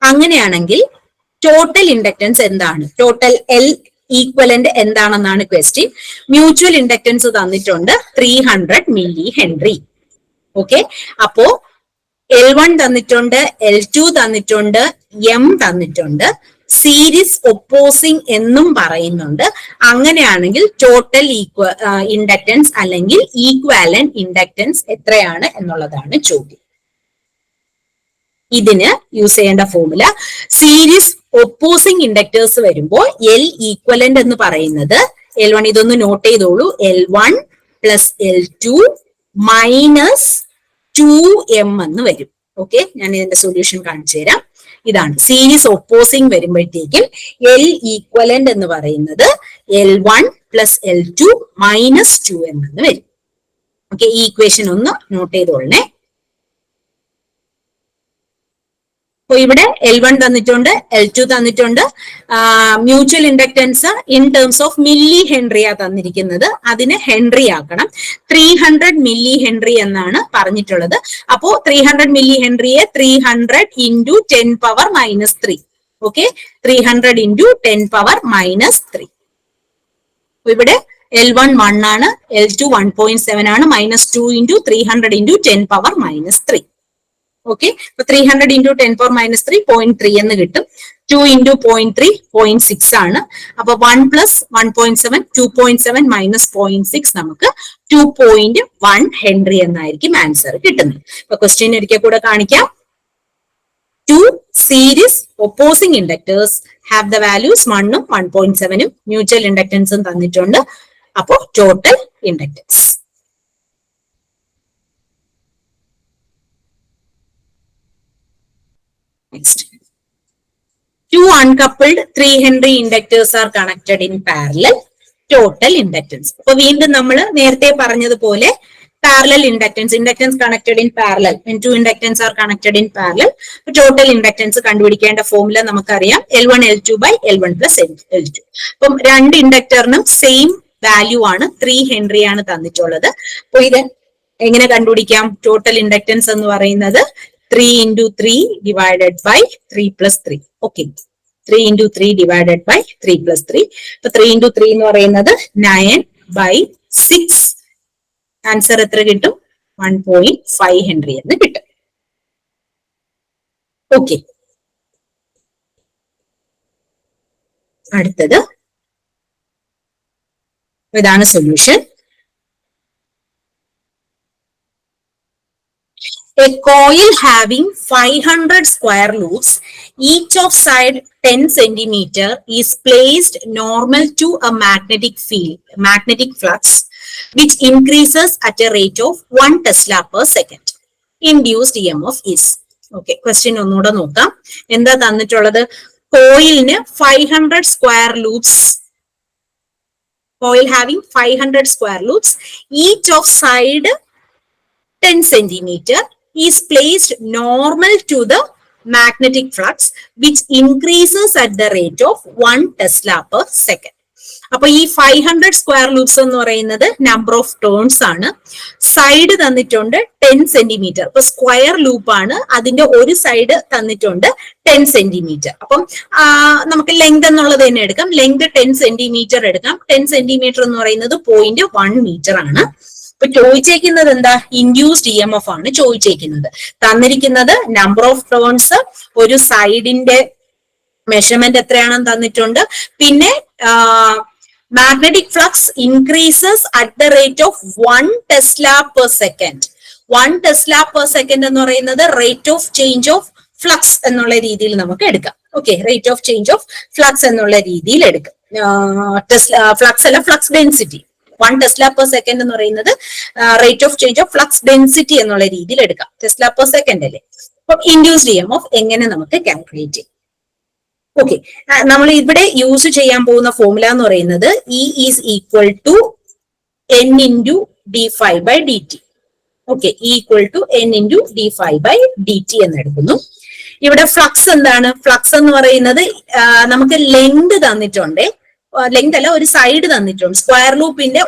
അങ്ങനെയാണെങ്കിൽ ടോട്ടൽ ഇൻഡക്ടൻസ് എന്താണ്? ടോട്ടൽ L ഈക്വലന്റ് എന്താണെന്നാണ് ക്വസ്റ്റ്യൻ. മ്യൂച്വൽ ഇൻഡക്ടൻസ് തന്നിട്ടുണ്ട് 300 മില്ലി ഹെൻറി. ഓക്കെ, അപ്പോ L1 തന്നിട്ടുണ്ട്, L2 തന്നിട്ടുണ്ട്, M തന്നിട്ടുണ്ട്, സീരീസ് ഒപ്പോസിംഗ് എന്നും പറയുന്നുണ്ട്. അങ്ങനെയാണെങ്കിൽ ടോട്ടൽ ഇൻഡക്ടൻസ് അല്ലെങ്കിൽ ഈക്വാലന്റ് ഇൻഡക്ടൻസ് എത്രയാണ് എന്നുള്ളതാണ് ചോദ്യം. ഇതിന് യൂസ് ചെയ്യേണ്ട ഫോർമുല, സീരീസ് ഒപ്പോസിംഗ് ഇൻഡക്ടേഴ്സ് വരുമ്പോൾ L ഈക്വലന്റ് എന്ന് പറയുന്നത് L1, ഇതൊന്ന് നോട്ട് ചെയ്തോളൂ, L1 plus L2 minus 2M എന്ന് വരും. ഓക്കെ, ഞാൻ ഇതിന്റെ സൊല്യൂഷൻ കാണിച്ചു തരാം. ഇതാണ് സീരീസ് ഒപ്പോസിംഗ് വരുമ്പോഴത്തേക്കും L ഈക്വലന്റ് എന്ന് പറയുന്നത് L1 plus L2 minus 2M എന്ന് വരും. ഓക്കെ, ഈ ഇക്വേഷൻ ഒന്ന് നോട്ട് ചെയ്തോളണേ. അപ്പൊ ഇവിടെ L1 തന്നിട്ടുണ്ട്, L2 തന്നിട്ടുണ്ട്. Mutual inductance in terms of milli ഹെൻറിയാ തന്നിരിക്കുന്നത്. അതിനെ ഹെൻറി ആക്കണം. 300 മില്ലി ഹെൻറി എന്നാണ് പറഞ്ഞിട്ടുള്ളത്. അപ്പോ 300 മില്ലി ഹെൻറിയെ 300 into 10 power minus 3. Okay, 300 into 10 power minus 3. ഇവിടെ L1 1 ആണ്, L2 1.7 ആണ്, minus 2 into 300 into 10 power minus 3. Okay, അപ്പൊ 300 ഇൻറ്റു 10 പവർ മൈനസ് 3 0.3 എന്ന് കിട്ടും. 2 ഇൻറ്റു 0.3 0.6 ആണ്. അപ്പൊ 1 പ്ലസ് 1.7 2.7 മൈനസ് 0.6 നമുക്ക് 2.1 ഹെൻറി എന്നായിരിക്കും ആൻസർ കിട്ടുന്നത്. അപ്പൊ ക്വസ്റ്റ്യൻ ഒരിക്കൽ കൂടെ കാണിക്കാം. Two series opposing inductors have the values 1 ഉം 1.7 ഉം മ്യൂച്വൽ ഇൻഡക്ടൻസും തന്നിട്ടുണ്ട്. അപ്പോ total inductance Next. Two uncoupled 3 Henry inductors are connected in parallel. Total inductance. അപ്പൊ വീണ്ടും നമ്മൾ നേരത്തെ പറഞ്ഞതുപോലെ parallel inductance connected in parallel. When two inductance are connected in parallel, total inductance കണ്ടുപിടിക്കേണ്ട ഫോർമുല നമുക്കറിയാം L1 L2 by L1 plus L2. അപ്പം രണ്ട് ഇൻഡക്ടറിനും same value ആണ് 3 ഹെൻറി ആണ് തന്നിട്ടുള്ളത്. അപ്പൊ ഇത് എങ്ങനെ കണ്ടുപിടിക്കാം? ടോട്ടൽ ഇൻഡക്ടൻസ് എന്ന് പറയുന്നത് 3 into 3 divided by 3 plus 3. Okay. 3 into 3 divided by 3 plus 3. So 3 into 3 എന്ന് പറയുന്നത് 9 by 6. ആൻസർ എത്ര കിട്ടും? 1.5 ഹെൻറി എന്ന് കിട്ടും. ഓക്കെ, അടുത്തത് ഇതാണ് solution. A coil having 500 square loops, each of side 10 centimeter, is placed normal to a magnetic flux, which increases at a rate of 1 Tesla per second. Induced EMF is. Okay, question ഒന്നുകൂടെ നോക്കാം. എന്താ തന്നിട്ടുള്ളത്? കോയിലിന് 500 square loops. Coil having 500 square loops, each of side 10 centimeter, is placed normal to the magnetic flux, which increases at the rate of 1 Tesla per second. അപ്പൊ ഈ 500 square loops എന്ന് പറയുന്നത് number of turns ആണ്. Side തന്നിട്ടുണ്ട് 10 centimetre. അപ്പൊ square loop ആണ്, അതിന്റെ ഒരു സൈഡ് തന്നിട്ടുണ്ട് 10 സെന്റിമീറ്റർ. അപ്പം നമുക്ക് ലെങ്ത് എന്നുള്ളത് തന്നെ എടുക്കാം. ലെങ്ത് 10 സെന്റിമീറ്റർ എടുക്കാം. 10 സെന്റിമീറ്റർ എന്ന് പറയുന്നത് 0.1 മീറ്റർ ആണ്. ഇപ്പൊ ചോദിച്ചേക്കുന്നത് എന്താ? ഇൻഡ്യൂസ്ഡ് ഇ എം എഫ് ആണ് ചോദിച്ചേക്കുന്നത്. തന്നിരിക്കുന്നത് നമ്പർ ഓഫ് ടേൺസ്, ഒരു സൈഡിന്റെ മെഷർമെന്റ് എത്രയാണെന്ന് തന്നിട്ടുണ്ട്. പിന്നെ magnetic flux increases at the rate of 1 tesla per second. 1 tesla per second എന്ന് പറയുന്നത് rate of change of flux എന്നുള്ള രീതിയിൽ നമുക്ക് എടുക്കാം. Okay, rate of change of flux എന്നുള്ള രീതിയിൽ എടുക്കാം. ഫ്ലക്സ് അല്ല, flux density. 1 tesla per second എന്ന് പറയുന്നത് rate of change of flux density എന്നുള്ള രീതിയിൽ എടുക്കാം. ടെസ്ല പെർ സെക്കൻഡ് അല്ലേ. അപ്പം ഇൻഡ്യൂസ്ഡ് ഇ എം എഫ് എങ്ങനെ നമുക്ക് കാൽക്കുലേറ്റ് ചെയ്യാം? ഓക്കെ, നമ്മൾ ഇവിടെ യൂസ് ചെയ്യാൻ പോകുന്ന ഫോർമുല എന്ന് പറയുന്നത് E is equal to N into D five by D T. Okay, E equal to N into D five by D T എന്ന് എടുക്കുന്നു. ഇവിടെ ഫ്ലക്സ് എന്താണ്? ഫ്ലക്സ് എന്ന് പറയുന്നത് നമുക്ക് ലെങ്ത് തന്നിട്ടുണ്ട്. ലെങ്ത് അല്ല, ഒരു സൈഡ് തന്നിട്ടുണ്ട്.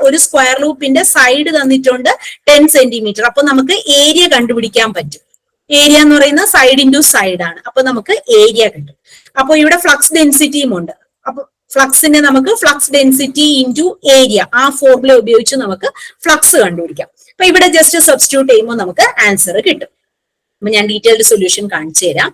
ഒരു സ്ക്വയർ ലൂപ്പിന്റെ സൈഡ് തന്നിട്ടുണ്ട് 10 സെന്റിമീറ്റർ. അപ്പൊ നമുക്ക് ഏരിയ കണ്ടുപിടിക്കാൻ പറ്റും. ഏരിയ എന്ന് പറയുന്നത് സൈഡ് ഇൻറ്റു സൈഡ് ആണ്. അപ്പൊ നമുക്ക് ഏരിയ കിട്ടും. അപ്പൊ ഇവിടെ ഫ്ലക്സ് ഡെൻസിറ്റിയും ഉണ്ട്. അപ്പൊ ഫ്ലക്സിനെ നമുക്ക് ഫ്ലക്സ് ഡെൻസിറ്റി ഇൻറ്റു ഏരിയ, ആ ഫോർമുല ഉപയോഗിച്ച് നമുക്ക് ഫ്ലക്സ് കണ്ടുപിടിക്കാം. അപ്പൊ ഇവിടെ ജസ്റ്റ് സബ്സ്റ്റിറ്റ്യൂട്ട് ചെയ്യുമ്പോൾ നമുക്ക് ആൻസർ കിട്ടും. അപ്പൊ ഞാൻ ഡീറ്റെയിൽഡ് സൊല്യൂഷൻ കാണിച്ചു തരാം.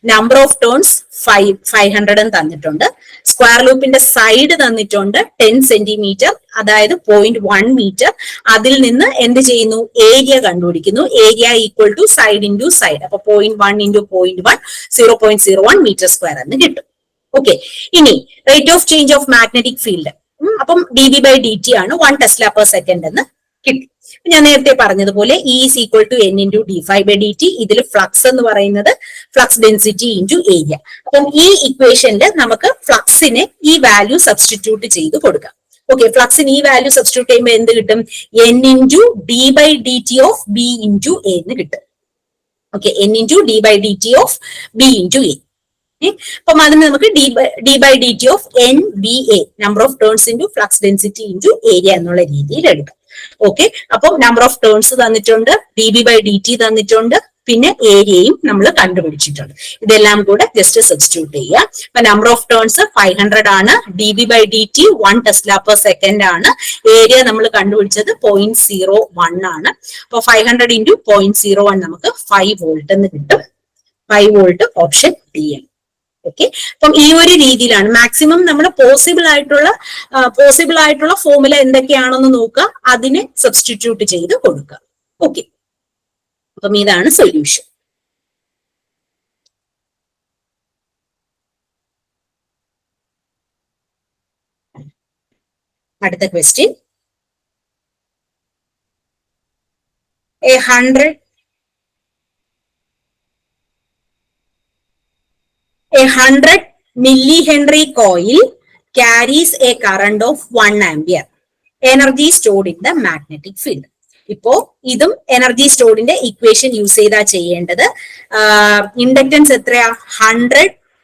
നമ്പർ ഓഫ് ടേൺസ് 500 തന്നിട്ടുണ്ട്. സ്ക്വയർ ലൂപ്പിന്റെ സൈഡ് തന്നിട്ടുണ്ട് 10 സെന്റിമീറ്റർ, അതായത് 0.1 മീറ്റർ. അതിൽ നിന്ന് എന്ത് ചെയ്യുന്നു? ഏരിയ കണ്ടുപിടിക്കുന്നു. Area equal to side into side. അപ്പൊ 0.1 ഇൻറ്റു 0.1 0.01 മീറ്റർ സ്ക്വയർ എന്ന് കിട്ടും. ഓക്കെ, ഇനി rate of change of magnetic field, അപ്പം D V by D T ആണ് 1 ടെസ്ല പെർ സെക്കൻഡ് എന്ന് കിട്ടും. ഞാൻ നേരത്തെ പറഞ്ഞതുപോലെ E is equal to N into D five by D T. ഇതിൽ ഫ്ലക്സ് എന്ന് പറയുന്നത് ഫ്ലക്സ് ഡെൻസിറ്റി ഇൻറ്റു ഏരിയ. അപ്പം ഈ ഇക്വേഷനിൽ നമുക്ക് ഫ്ലക്സിന് ഈ വാല്യൂ സബ്സ്റ്റിറ്റ്യൂട്ട് ചെയ്ത് കൊടുക്കാം. ഓക്കെ, ഫ്ലക്സിന് ഈ വാല്യൂ സബ്സ്റ്റിറ്റ്യൂട്ട് ചെയ്യുമ്പോൾ എന്ത് കിട്ടും? N into D by D T of B into A എന്ന് കിട്ടും. Okay, N into D by D T of B into A. അപ്പം അതിന് നമുക്ക് D by D T of N B A, number of turns into flux density into area എന്നുള്ള രീതിയിൽ എടുക്കാം. Okay, അപ്പം number of turns തന്നിട്ടുണ്ട്, D B by D T തന്നിട്ടുണ്ട്, പിന്നെ ഏരിയയും നമ്മൾ കണ്ടുപിടിച്ചിട്ടുണ്ട്. ഇതെല്ലാം കൂടെ ജസ്റ്റ് സബ്സ്റ്റിറ്റ്യൂട്ട് ചെയ്യുക. അപ്പൊ നമ്പർ ഓഫ് ടേൺസ് 500 ആണ്, D B by D T 1 tesla per second ആണ്, ഏരിയ നമ്മൾ കണ്ടുപിടിച്ചത് 0.01 ആണ്. അപ്പൊ 500 ഇൻറ്റു 0.01 നമുക്ക് 5 വോൾട്ട് എന്ന് കിട്ടും. 5 വോൾട്ട് ഓപ്ഷൻ ഡി ആണ്. ഓക്കെ, അപ്പം ഈ ഒരു രീതിയിലാണ് മാക്സിമം നമ്മൾ പോസിബിൾ ആയിട്ടുള്ള ഫോർമുല എന്തൊക്കെയാണെന്ന് നോക്കുക, അതിനെ സബ്സ്റ്റിറ്റ്യൂട്ട് ചെയ്ത് കൊടുക്കുക. ഓക്കെ, അപ്പം ഇതാണ് സൊല്യൂഷൻ. അടുത്ത question, A 100 millihenry coil carries a current of 1 ampere. Energy stored in the magnetic field. ഇപ്പോ ഇതും എനർജി സ്റ്റോർഡിന്റെ ഇക്വേഷൻ യൂസ് ചെയ്താ ചെയ്യേണ്ടത്. ഇൻഡക്ടൻസ് എത്രയാ? 100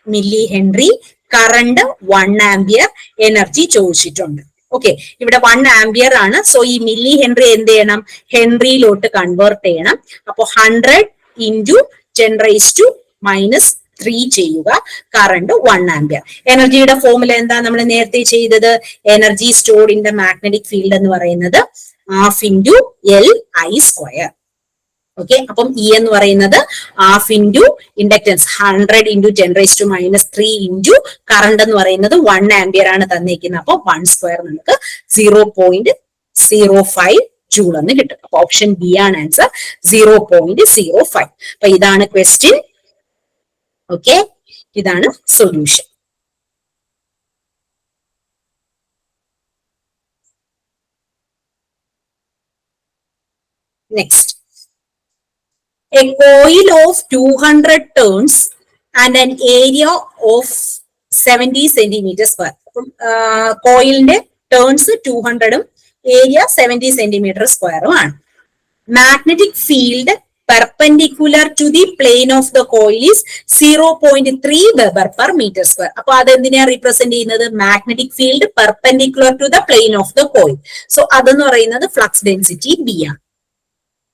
milli Henry, current 1 ampere, energy ചോദിച്ചിട്ടുണ്ട്. ഓക്കെ, ഇവിടെ 1 ആംപിയർ ആണ്. സോ ഈ മില്ലി ഹെൻറി എന്ത് ചെയ്യണം? ഹെൻറിയിലോട്ട് കൺവേർട്ട് ചെയ്യണം. അപ്പൊ 100 ഇൻറ്റു 10⁻³ ചെയ്യുക. Current 1 ampere. എനർജിയുടെ ഫോർമുല എന്താ നമ്മൾ നേരത്തെ ചെയ്തത്? Energy stored in the magnetic field എന്ന് പറയുന്നത് ഹാഫ് ഇൻറ്റു LI². ഓക്കെ, അപ്പം ഇ എന്ന് പറയുന്നത് half into inductance 100 into 10⁻³ into current എന്ന് പറയുന്നത് 1 ആംപിയർ ആണ് തന്നിരിക്കുന്നത്. അപ്പൊ 1² നമുക്ക് 0.05 ജൂൾ എന്ന് കിട്ടും. അപ്പൊ ഓപ്ഷൻ ബി ആണ് ആൻസർ, 0.05. അപ്പൊ ഇതാണ് ക്വസ്റ്റ്യൻ. ഓക്കെ, ഇതാണ് solution. Next, a coil of 200 turns and an area of 70 centimeters square. കോയിലിന്റെ ടേൺസ് 200ഉം ഏരിയ 70 സെന്റിമീറ്റർ സ്ക്വയറും ആണ്. Magnetic field perpendicular to the plane of the coil is 0.3 Weber per meter square. അപ്പൊ അതെന്തിനാ represent ചെയ്യുന്നത്? Magnetic field perpendicular to the plane of the coil. So അതെന്ന് പറയുന്നത് flux density B ആണ്.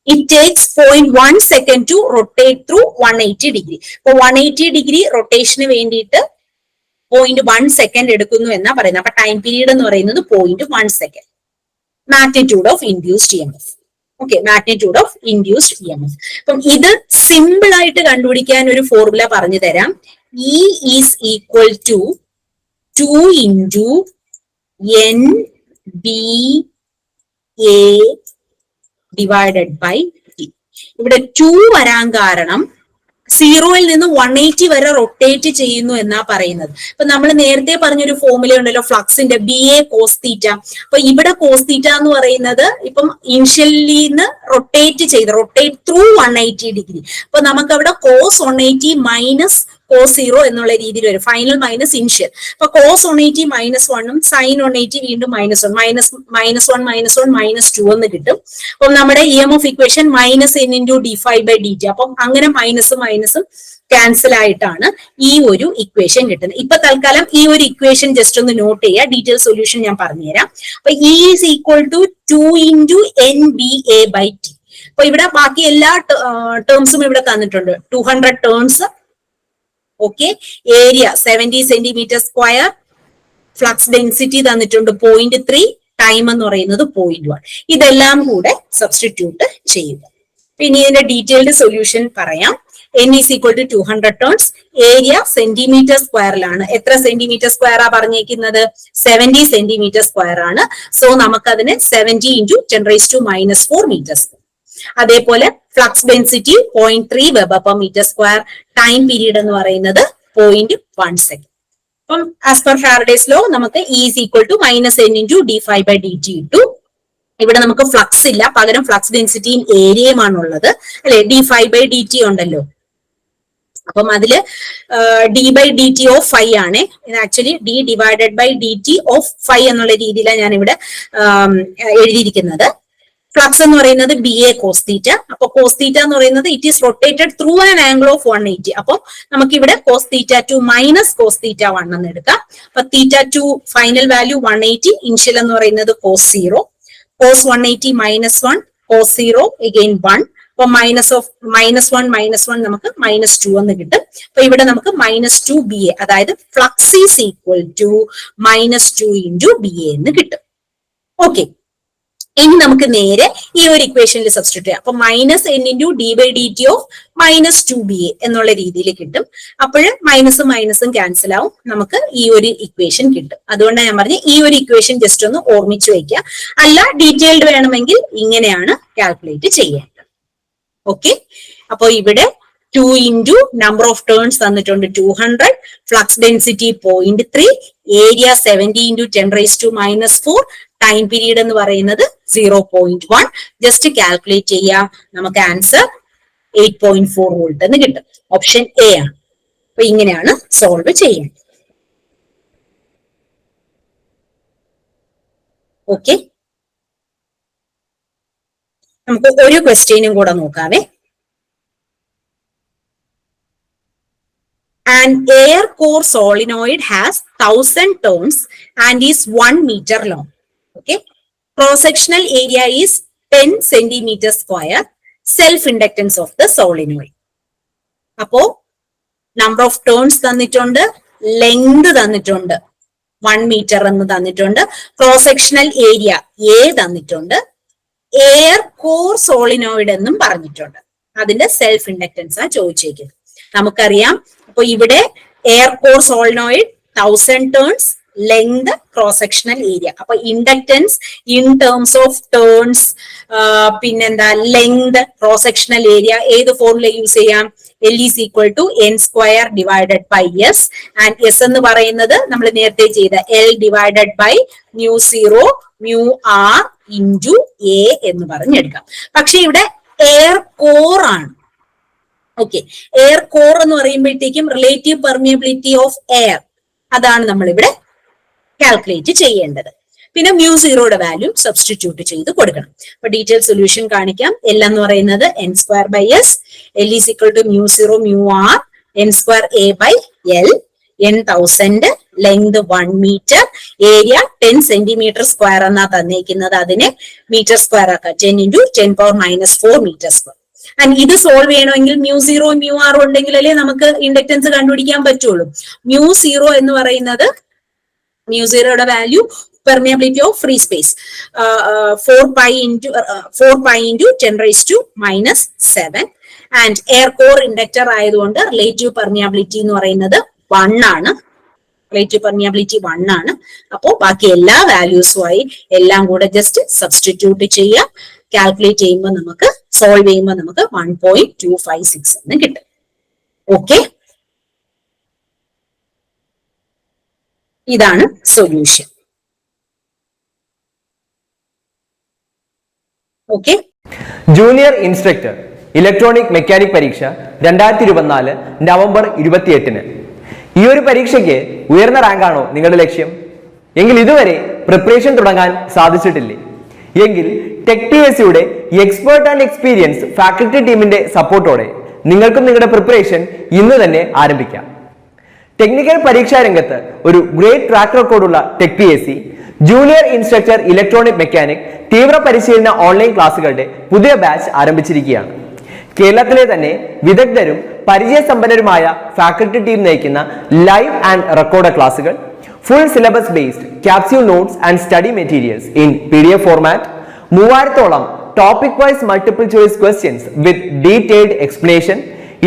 It takes 0.1 second to rotate through 180 degree. അപ്പൊ 180 degree റൊട്ടേഷന് വേണ്ടിയിട്ട് 0.1 second എടുക്കുന്നു എന്നാ പറയുന്നത്. അപ്പൊ ടൈം പീരീഡ് എന്ന് പറയുന്നത് 0.1 second. Magnitude of induced EMF. Okay, magnitude of induced EMF. അപ്പം ഇത് സിമ്പിൾ ആയിട്ട് കണ്ടുപിടിക്കാൻ ഒരു ഫോർമുല പറഞ്ഞു തരാം. E is equal to 2 into NBA divided by T. ഇവിടെ 2 വരാൻ കാരണം 0യിൽ നിന്ന് 180 വരെ റൊട്ടേറ്റ് ചെയ്യുന്നു എന്നാ പറയുന്നത്. അപ്പൊ നമ്മൾ നേരത്തെ പറഞ്ഞൊരു ഫോർമുല ഉണ്ടല്ലോ, ഫ്ലക്സിന്റെ BA cos θ. അപ്പൊ ഇവിടെ cos θ എന്ന് പറയുന്നത് ഇപ്പം ഇനിഷ്യലിന്ന് റൊട്ടേറ്റ് ത്രൂ 180 ഡിഗ്രി. അപ്പൊ നമുക്ക് അവിടെ cos 180 മൈനസ് cos 0 എന്നുള്ള രീതിയിൽ വരും. Final minus initial. അപ്പൊ cos 180 -1ഉം sin 180 വീണ്ടും -1, -2 എന്ന് കിട്ടും. അപ്പം നമ്മുടെ EMF ഇക്വേഷൻ -n × dφ/dt. അപ്പം അങ്ങനെ മൈനസും ക്യാൻസൽ ആയിട്ടാണ് ഈ ഒരു ഇക്വേഷൻ കിട്ടുന്നത്. ഇപ്പൊ തൽക്കാലം ഈ ഒരു ഇക്വേഷൻ ജസ്റ്റ് ഒന്ന് നോട്ട് ചെയ്യുക. ഡീറ്റെയിൽ സൊല്യൂഷൻ ഞാൻ പറഞ്ഞുതരാം. അപ്പൊ E is equal to 2 into NBA/T. അപ്പൊ ഇവിടെ ബാക്കി എല്ലാ ടേംസും ഇവിടെ തന്നിട്ടുണ്ട്. 200 turns, okay, area 70 centimetre square, flux density തന്നിട്ടുണ്ട് 0.3, ടൈം എന്ന് പറയുന്നത് 0.1. ഇതെല്ലാം കൂടെ സബ്സ്റ്റിറ്റ്യൂട്ട് ചെയ്യുക. പിന്നെ ഇതിന്റെ ഡീറ്റെയിൽഡ് സൊല്യൂഷൻ പറയാം. N is equal to 200 turns, area centimetre സ്ക്വയറിലാണ്. എത്ര സെന്റിമീറ്റർ സ്ക്വയറാ പറഞ്ഞേക്കുന്നത്? 70 സെന്റിമീറ്റർ സ്ക്വയർ ആണ്. സോ നമുക്കതിന് 70 ഇൻറ്റു 10⁻⁻⁴ മീറ്റർ. അതേപോലെ flux density 0.3 weber per metre square, time period എന്ന് പറയുന്നത് 0.1 സെക്കൻഡ്. അപ്പം ആസ് പെർ ഫാരഡേസ് ലോ നമുക്ക് E is equal to -n × dφ/dt ഇട്ടു. ഇവിടെ നമുക്ക് ഫ്ലക്സ് ഇല്ല, പകരം ഫ്ലക്സ് ഡെൻസിറ്റിയും ഏരിയയുമാണുള്ളത് അല്ലെ. dφ/dt ഉണ്ടല്ലോ. അപ്പം അതില് d/dt ഓഫ് φ ആണ്. ഇത് ആക്ച്വലി d/dt ഓഫ് φ എന്നുള്ള രീതിയിലാണ് ഞാൻ ഇവിടെ എഴുതിയിരിക്കുന്നത്. ഫ്ലക്സ് എന്ന് പറയുന്നത് BA cos θ. അപ്പൊ cos θ എന്ന് പറയുന്നത് it is rotated through an angle of 180. അപ്പൊ നമുക്ക് ഇവിടെ cos θ2 മൈനസ് cos θ1 എന്ന് എടുക്കാം. അപ്പൊ θ2 ഫൈനൽ വാല്യൂ 180, ഇനിഷ്യൽ എന്ന് പറയുന്നത് cos 0, cos 180 -1, cos 0 again 1. അപ്പൊ -1 നമുക്ക് -2 എന്ന് കിട്ടും. അപ്പൊ ഇവിടെ നമുക്ക് -2 BA, അതായത് flux is equal to -2 into BA എന്ന് കിട്ടും. ഓക്കെ, ഇനി നമുക്ക് നേരെ ഈ ഒരു ഇക്വേഷനിൽ സബ്സ്റ്റിറ്റ്യൂട്ട് ചെയ്യാം. അപ്പൊ -n × d/dt ഓഫ് -2 BA എന്നുള്ള രീതിയിൽ കിട്ടും. അപ്പോൾ മൈനസും ക്യാൻസൽ ആവും, നമുക്ക് ഈ ഒരു ഇക്വേഷൻ കിട്ടും. അതുകൊണ്ടാണ് ഞാൻ പറഞ്ഞത് ഈ ഒരു ഇക്വേഷൻ ജസ്റ്റ് ഒന്ന് ഓർമ്മിച്ചു വയ്ക്കുക. അല്ല ഡീറ്റെയിൽഡ് വേണമെങ്കിൽ ഇങ്ങനെയാണ് കാൽക്കുലേറ്റ് ചെയ്യേണ്ടത്. ഓക്കെ, അപ്പൊ ഇവിടെ 2 ഇൻറ്റു നമ്പർ ഓഫ് ടേൺസ് തന്നിട്ടുണ്ട് 200, flux density 0.3, area 70 into 10⁻⁻⁴, time period എന്ന് പറയുന്നത് 0.1. ജസ്റ്റ് കാൽക്കുലേറ്റ് ചെയ്യാം. നമുക്ക് ആൻസർ 8.4 വോൾട്ട് എന്ന് കിട്ടും. ഓപ്ഷൻ എ ആണ്. അപ്പൊ ഇങ്ങനെയാണ് സോൾവ് ചെയ്യുന്നത്. ഓക്കെ, നമുക്ക് ഒരു ക്വസ്റ്റ്യനും കൂടെ നോക്കാവേ. An air core solenoid has 1000 turns and is 1 meter long. Okay, cross-sectional area is 10 centimeters square. Self-inductance of the solenoid. അപ്പോ നമ്പർ ഓഫ് ടേൺസ് തന്നിട്ടുണ്ട്, ലെങ്ത് തന്നിട്ടുണ്ട്, 1 മീറ്റർ എന്ന് തന്നിട്ടുണ്ട്, ക്രോസ് സെക്ഷണൽ ഏരിയ എ തന്നിട്ടുണ്ട്, എയർ കോർ സോളിനോയിഡ് എന്നും പറഞ്ഞിട്ടുണ്ട്. അതിന്റെ self inductance ആ ചോദിച്ചേക്കുന്നത്. നമുക്കറിയാം, അപ്പൊ ഇവിടെ air core solenoid 1000 turns, length, cross sectional area. അപ്പൊ inductance in terms of turns, പിന്നെന്താ ലെങ്ത്, ക്രോസ് സെക്ഷണൽ ഏരിയ, ഏത് ഫോർമുല യൂസ് ചെയ്യാം? L is equal to n square divided by S, and S എന്ന് പറയുന്നത് നമ്മൾ നേരത്തെ ചെയ്ത L divided by mu 0 mu R into A എന്ന് പറഞ്ഞെടുക്കാം. പക്ഷെ ഇവിടെ എയർ കോർ ആണ്. ഓക്കെ, എയർ കോർ എന്ന് പറയുമ്പോഴത്തേക്കും റിലേറ്റീവ് പെർമിയബിലിറ്റി ഓഫ് എയർ, അതാണ് നമ്മൾ ഇവിടെ കാൽക്കുലേറ്റ് ചെയ്യേണ്ടത്. പിന്നെ mu 0യുടെ വാല്യൂ സബ്സ്റ്റിറ്റ്യൂട്ട് ചെയ്ത് കൊടുക്കണം. അപ്പൊ ഡീറ്റെയിൽ സൊല്യൂഷൻ കാണിക്കാം. L എന്ന് പറയുന്നത് n square by S, L is equal to mu 0 mu R, n square A by L, n 1000, length 1 metre, area 10 centimetre square എന്നാ തന്നേക്കുന്നത്. അതിനെ മീറ്റർ സ്ക്വയർ ആക്കാം, 10 into 10 power minus 4 metre square. And ഇത് solve ചെയ്യണമെങ്കിൽ mu 0 mu R ഉണ്ടെങ്കിലല്ലേ നമുക്ക് inductance കണ്ടുപിടിക്കാൻ പറ്റുള്ളൂ. mu 0 എന്ന് പറയുന്നത്, mu 0യുടെ value permeability of free space 4 pi into 10 raised to minus 7, and air core inductor ആയതുകൊണ്ട് relative permeability എന്ന് പറയുന്നത് 1 ആണ്. relative permeability 1 ആണ്. അപ്പോ ബാക്കി എല്ലാ വാല്യൂസുമായി എല്ലാം കൂടെ ജസ്റ്റ് സബ്സ്റ്റിറ്റ്യൂട്ട് ചെയ്യാം. കാൽക്കുലേറ്റ് ചെയ്യുമ്പോൾ നമുക്ക്, സോൾവ് ചെയ്യുമ്പോൾ നമുക്ക് 1.256 എന്ന് കിട്ടും. ഓക്കെ, ഇതാണ് solution. Okay, junior instructor electronic mechanic പരീക്ഷ 2024 നവംബർ 28. ഈ ഒരു പരീക്ഷയ്ക്ക് ഉയർന്ന റാങ്ക് ആണോ നിങ്ങളുടെ ലക്ഷ്യം? എങ്കിൽ ഇതുവരെ പ്രിപ്പറേഷൻ തുടങ്ങാൻ സാധിച്ചിട്ടില്ലേ? എങ്കിൽ ടെക് PSCയുടെ എക്സ്പേർട്ട് ആൻഡ് എക്സ്പീരിയൻസ് ഫാക്കൽറ്റി ടീമിന്റെ സപ്പോർട്ടോടെ നിങ്ങൾക്കും നിങ്ങളുടെ പ്രിപ്പറേഷൻ ഇന്ന് തന്നെ ആരംഭിക്കാം. ടെക്നിക്കൽ പരീക്ഷാ രംഗത്ത് ഒരു ഗ്രേറ്റ് ട്രാക്ക് റെക്കോർഡുള്ള tech PSC junior instructor electronic mechanic തീവ്ര പരിശീലന ഓൺലൈൻ ക്ലാസുകളുടെ പുതിയ ബാച്ച് ആരംഭിച്ചിരിക്കുകയാണ്. കേരളത്തിലെ തന്നെ വിദഗ്ധരും പരിചയസമ്പന്നരുമായ ഫാക്കൽറ്റി ടീം നയിക്കുന്ന ലൈവ് ആൻഡ് റെക്കോർഡ് ക്ലാസുകൾ, full syllabus based capsule notes and study materials in PDF format, 3000ഓളം topic wise multiple choice questions with detailed explanation,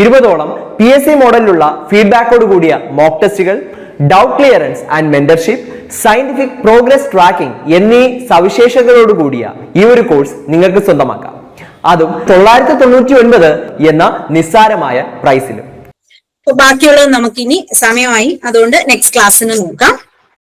20ഓളം PSC മോഡലിലുള്ള ഫീഡ്ബാക്കോട് കൂടിയ മോക്ക് ടെസ്റ്റുകൾ, doubt clearance and mentorship, scientific progress tracking എന്നീ സവിശേഷതകളോട് കൂടിയ ഈ ഒരു കോഴ്സ് നിങ്ങൾക്ക് സ്വന്തമാക്കാം. അതും 999 എന്ന നിസ്സാരമായ പ്രൈസിലും. ബാക്കിയുള്ളത് നമുക്കിനി സമയമായി, അതുകൊണ്ട് നെക്സ്റ്റ് ക്ലാസ്സിന് നോക്കാം.